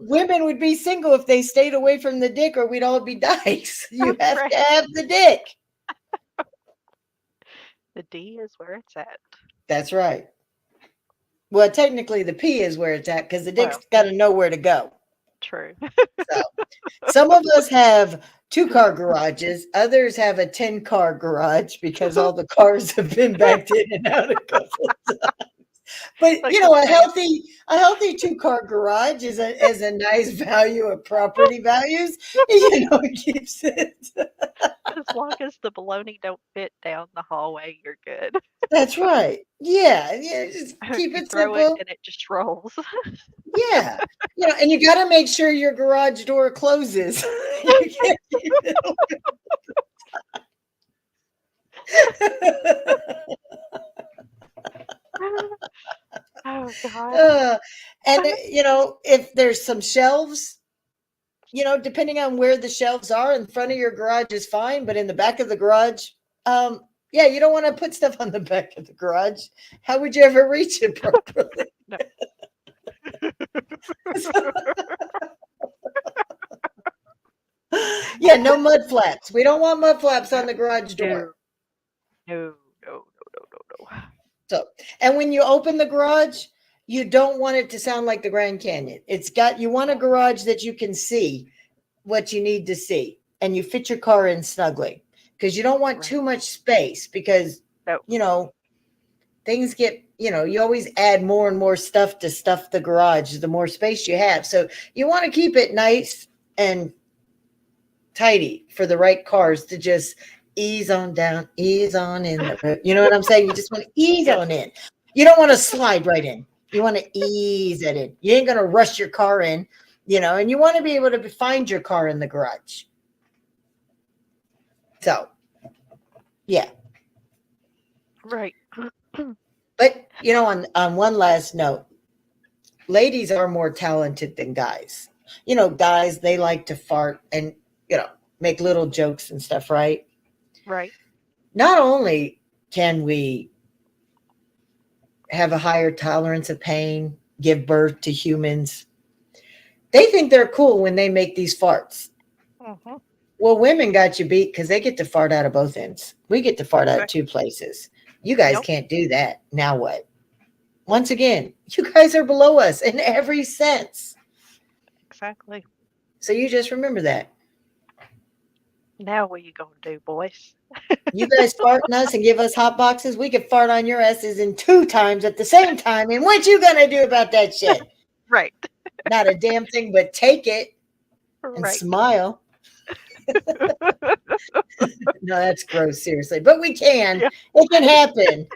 S1: Women would be single if they stayed away from the dick, or we'd all be dykes. You have
S2: Right.
S1: to have the dick.
S2: The D is where it's at.
S1: That's right. Well, technically, the P is where it's at because the dick's
S2: Well.
S1: got to know where to go.
S2: True.
S1: So, some of us have 2-car garages. Others have a 10-car garage because all the cars have been backed in and out a couple of times. But
S2: Like
S1: you know,
S2: the
S1: a
S2: fan.
S1: healthy 2-car garage is a nice value of property values. You know, it keeps it.
S2: As long as the baloney don't fit down the hallway, you're good.
S1: That's right. Yeah, just keep
S2: You
S1: it
S2: throw it
S1: simple.
S2: and it just rolls.
S1: Yeah, and you got to make sure your garage door closes. You can't keep it
S2: Oh god.
S1: and if there's some shelves, depending on where the shelves are, in front of your garage is fine, but in the back of the garage, yeah, you don't want to put stuff on the back of the garage. How would you ever reach it properly?
S2: No.
S1: Yeah, no mud flaps. We don't want mud flaps on the garage door.
S2: No.
S1: So, and when you open the garage, you don't want it to sound like the Grand Canyon. You want a garage that you can see what you need to see, and you fit your car in snugly, because you don't want
S2: Right.
S1: too much space, because
S2: No.
S1: things get, you always add more and more stuff to stuff the garage the more space you have. So you want to keep it nice and tidy for the right cars to just ease on down, ease on in. You know what I'm saying? You just want to ease
S2: Yes.
S1: on in. You don't want to slide right in. You want to ease it in. You ain't going to rush your car in, and you want to be able to find your car in the garage. So, yeah.
S2: Right.
S1: But, on one last note, ladies are more talented than guys. Guys, they like to fart and, make little jokes and stuff, right?
S2: Right.
S1: Not only can we have a higher tolerance of pain, give birth to humans, they think they're cool when they make these farts.
S2: Mm-hmm.
S1: Well, women got you beat because they get to fart out of both ends. We get to fart out of two places. You guys can't do that. Now what? Once again, you guys are below us in every sense.
S2: Exactly.
S1: So you just remember that.
S2: Now what you gonna do, boys?
S1: You guys fart on us and give us hot boxes. We could fart on your asses in 2 times at the same time. And what you gonna do about that shit?
S2: Right.
S1: Not a damn thing but take it and smile. No, that's gross, seriously. But we can. Yeah. It can happen.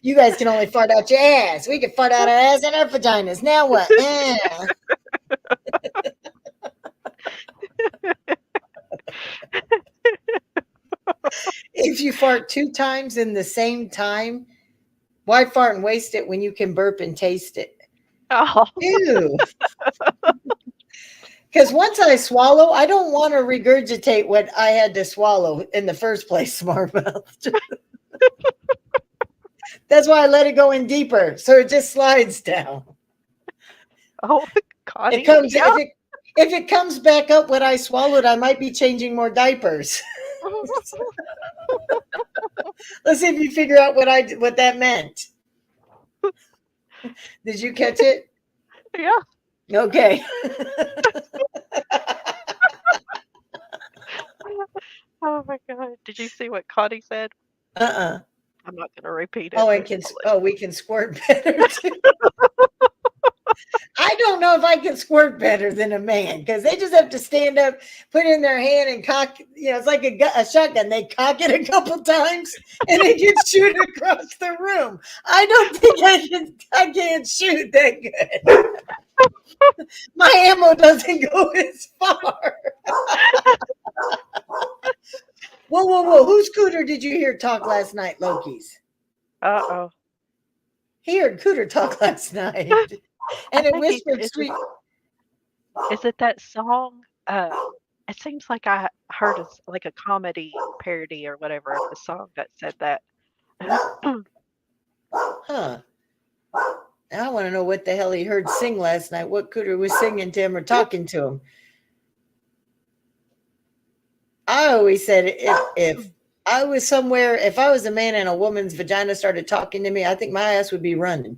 S1: You guys can only fart out your ass. We can fart out our ass and our vaginas. Now what? If you fart 2 times in the same time, why fart and waste it when you can burp and taste it?
S2: Oh.
S1: Ew. Because once I swallow, I don't want to regurgitate what I had to swallow in the first place, smart mouth. That's why I let it go in deeper, so it just slides down.
S2: Oh, God.
S1: It comes, if it comes back up what I swallowed, I might be changing more diapers. Let's see if you figure out what that meant. Did you catch it?
S2: Yeah.
S1: Okay.
S2: Oh my God. Did you see what Connie said? I'm not going to repeat it.
S1: We can squirt better too. I don't know if I can squirt better than a man because they just have to stand up, put in their hand and cock. It's like a shotgun. They cock it a couple times and it can shoot across the room. I don't think I can't shoot that good. My ammo doesn't go as far. Whoa. Whose Cooter did you hear talk last night, Loki's?
S2: Uh-oh.
S1: He heard Cooter talk last night. And it whispered sweet.
S2: Is it that song? It seems like I heard like a comedy parody or whatever of the song that said that.
S1: Huh. I want to know what the hell he heard sing last night. What Cooter was singing to him or talking to him. I always said if I was somewhere, if I was a man and a woman's vagina started talking to me, I think my ass would be running.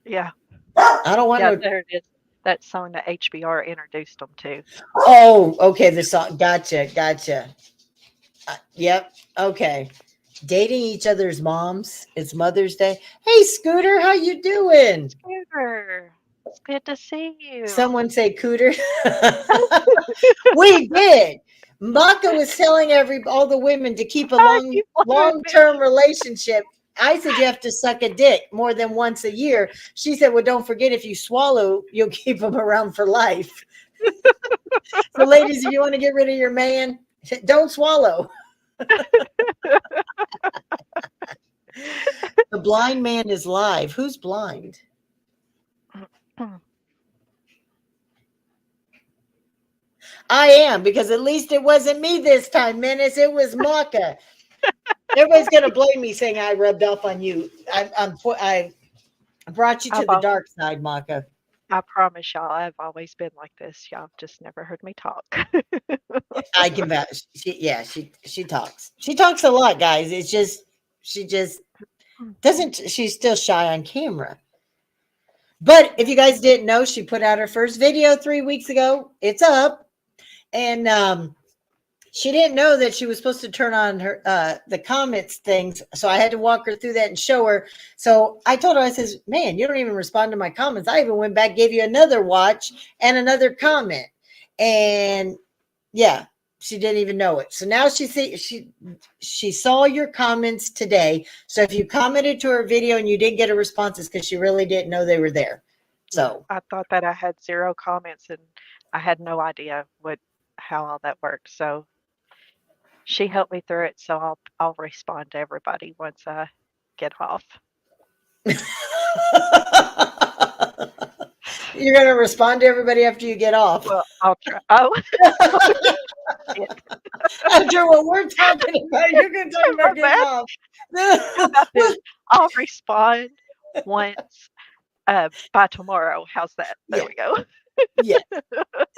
S2: Yeah.
S1: I don't want to.
S2: There it is. That song that HBR introduced them to.
S1: Oh, okay. The song. Gotcha. Yep. Okay. Dating each other's moms. It's Mother's Day. Hey, Scooter, how you doing?
S2: Scooter, it's good to see you.
S1: Someone say Cooter. We did. Maka was telling all the women to keep a long-term relationship. I said you have to suck a dick more than once a year. She said, well, don't forget if you swallow, you'll keep them around for life. So ladies, if you want to get rid of your man, don't swallow. The blind man is live. Who's blind? I am, because at least it wasn't me this time, Menace. It was Maka. Everybody's going to blame me saying I rubbed off on you. I brought you to the dark side, Maka.
S2: I promise y'all, I've always been like this. Y'all have just never heard me talk.
S1: I can vouch. She talks. She talks a lot, guys. It's just, she just doesn't, she's still shy on camera. But if you guys didn't know, she put out her first video 3 weeks ago. It's up. And she didn't know that she was supposed to turn on her the comments things. So I had to walk her through that and show her. So I told her, I says, man, you don't even respond to my comments. I even went back, gave you another watch and another comment. And yeah, She didn't even know it. So now she saw your comments today. So if you commented to her video and you didn't get a response, it's because she really didn't know they were there. So
S2: I thought that I had 0 comments and I had no idea how all that worked. So she helped me through it. So I'll respond to everybody once I get off.
S1: you're gonna respond to everybody after you get off.
S2: Well, I'll try. Oh,
S1: After what we're talking about, you're gonna talk about getting
S2: how
S1: off.
S2: about this? I'll respond once by tomorrow. How's that? There
S1: Yeah.
S2: we go.
S1: Yeah,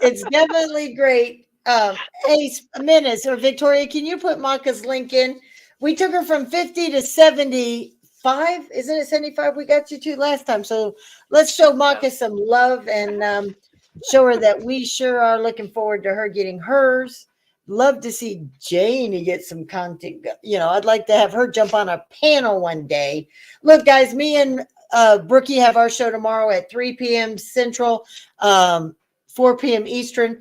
S1: it's definitely great. Hey, Menace or Victoria, can you put Maka's link in? We took her from 50 to 75. Isn't it 75 we got you to last time? So let's show Maka some love and show her that we sure are looking forward to her getting hers. Love to see Janie get some content. You know, I'd like to have her jump on a panel one day. Look, guys, me and Brookie have our show tomorrow at 3 p.m. Central, 4 p.m. Eastern.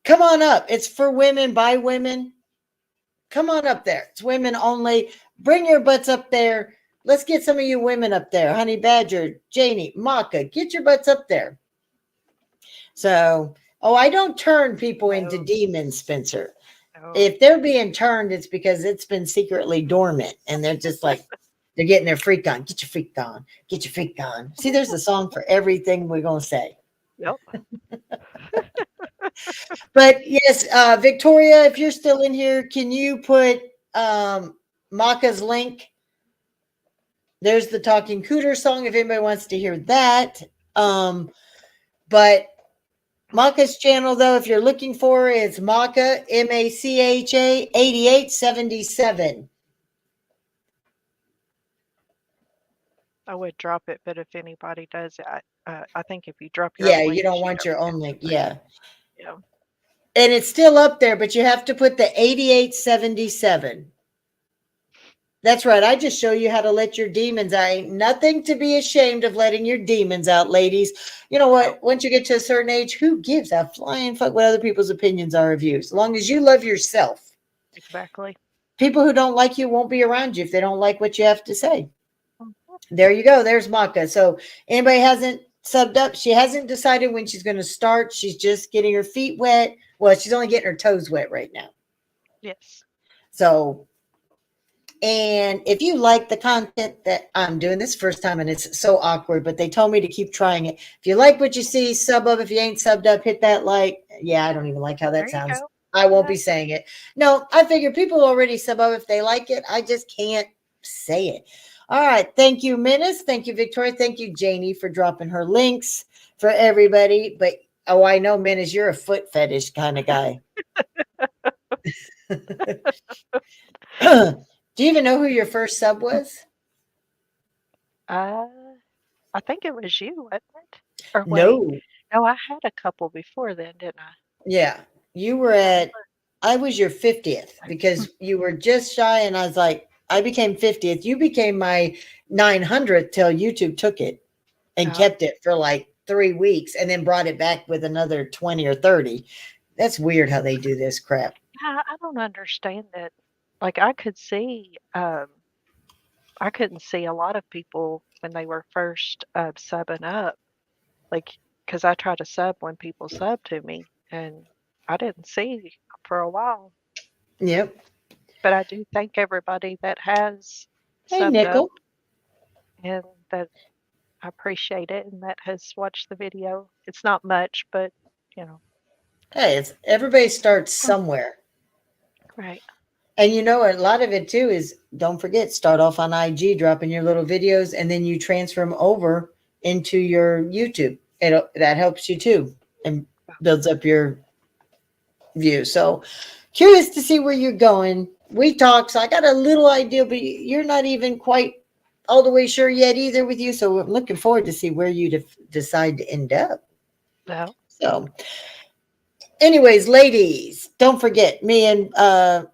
S1: Come on up. It's for women, by women. Come on up there. It's women only. Bring your butts up there. Let's get some of you women up there. Honey Badger, Janie, Maka, get your butts up there. So, I don't turn people into demons, Spencer. If they're being turned, it's because it's been secretly dormant and they're just like, they're getting their freak on. Get your freak on. Get your freak on. See, there's a song for everything we're going to say.
S2: Yep.
S1: But yes, Victoria, if you're still in here, can you put Maka's link? There's the Talking Cooter song if anybody wants to hear that. But Maka's channel, though, if you're looking for it, it's Maka, Macha 8877.
S2: I would drop it, but if anybody does it, I think if you drop your
S1: Yeah,
S2: own
S1: you
S2: link,
S1: don't want your own link. Yeah.
S2: Yeah.
S1: And it's still up there, but you have to put the 8877. That's right. I just show you how to let your demons out. Ain't nothing to be ashamed of letting your demons out, ladies. You know what? Once you get to a certain age, who gives a flying fuck what other people's opinions are of you? As long as you love yourself.
S2: Exactly.
S1: People who don't like you won't be around you if they don't like what you have to say. There you go. There's Maka. So anybody hasn't subbed up, she hasn't decided when she's going to start. She's just getting her feet wet. Well, she's only getting her toes wet right now.
S2: Yes.
S1: So, and if you like the content that I'm doing this first time and it's so awkward, but they told me to keep trying it. If you like what you see, sub up. If you ain't subbed up, hit that like. Yeah, I don't even like how that sounds. I won't be saying it. No, I figure people already sub up if they like it. I just can't say it. All right. Thank you, Menace. Thank you, Victoria. Thank you, Janie, for dropping her links for everybody. But, I know, Menace, you're a foot fetish kind of guy. Do you even know who your first sub was?
S2: I think it was you, wasn't it? Or wait. No, I had a couple before then, didn't I?
S1: Yeah. You were I was your 50th because you were just shy and I was like, I became 50th. You became my 900th till YouTube took it and kept it for like 3 weeks and then brought it back with another 20 or 30. That's weird how they do this crap.
S2: I don't understand that. Like I couldn't see a lot of people when they were first subbing up. Like, because I try to sub when people sub to me and I didn't see for a while.
S1: Yep.
S2: But I do thank everybody that has
S1: subbed Nickel.
S2: Up and that I appreciate it and that has watched the video. It's not much, but
S1: Hey, everybody starts somewhere.
S2: Right.
S1: And a lot of it too is, don't forget, start off on IG, dropping your little videos, and then you transfer them over into your YouTube. That helps you too and builds up your view. So curious to see where you're going. We talked, so I got a little idea, but you're not even quite all the way sure yet either with you. So I'm looking forward to see where you decide to end up.
S2: No.
S1: So anyways, ladies, don't forget me and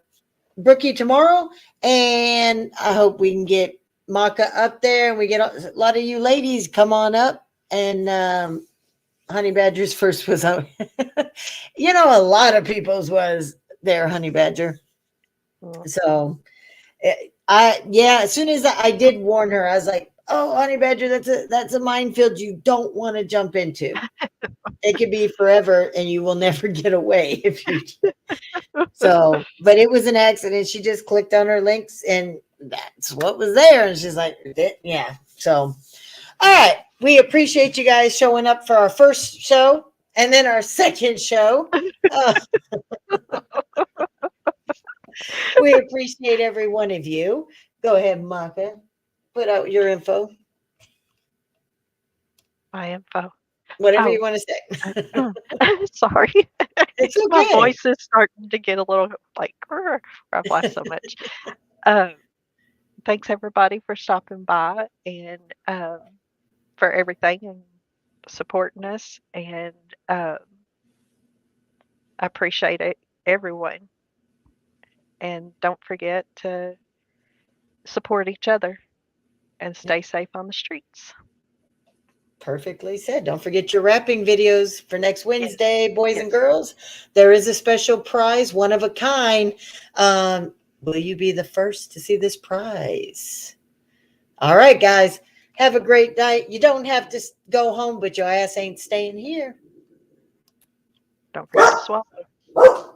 S1: Brookie tomorrow, and I hope we can get Maka up there and we get a lot of you ladies come on up. And Honey Badger's first was on. A lot of people's was there, Honey Badger.
S2: Mm.
S1: So as soon as I did warn her, I was like, oh, Honey Badger, that's a minefield you don't want to jump into. It could be forever and you will never get away if you. So, but it was an accident. She just clicked on her links and that's what was there. And she's like, yeah. So, all right. We appreciate you guys showing up for our first show and then our second show. We appreciate every one of you. Go ahead, Maka. Put out your info.
S2: My info.
S1: Whatever
S2: Oh.
S1: you want to say.
S2: Sorry.
S1: It's okay.
S2: My voice is starting to get a little like, I've laughed so much. Thanks everybody for stopping by and for everything and supporting us. And I appreciate it, everyone. And don't forget to support each other and stay safe on the streets.
S1: Perfectly said. Don't forget your rapping videos for next Wednesday, boys and
S2: Yes.
S1: girls. There is a special prize, one of a kind. Will you be the first to see this prize? All right, guys. Have a great night. You don't have to go home, but your ass ain't staying here.
S2: Don't forget to swallow.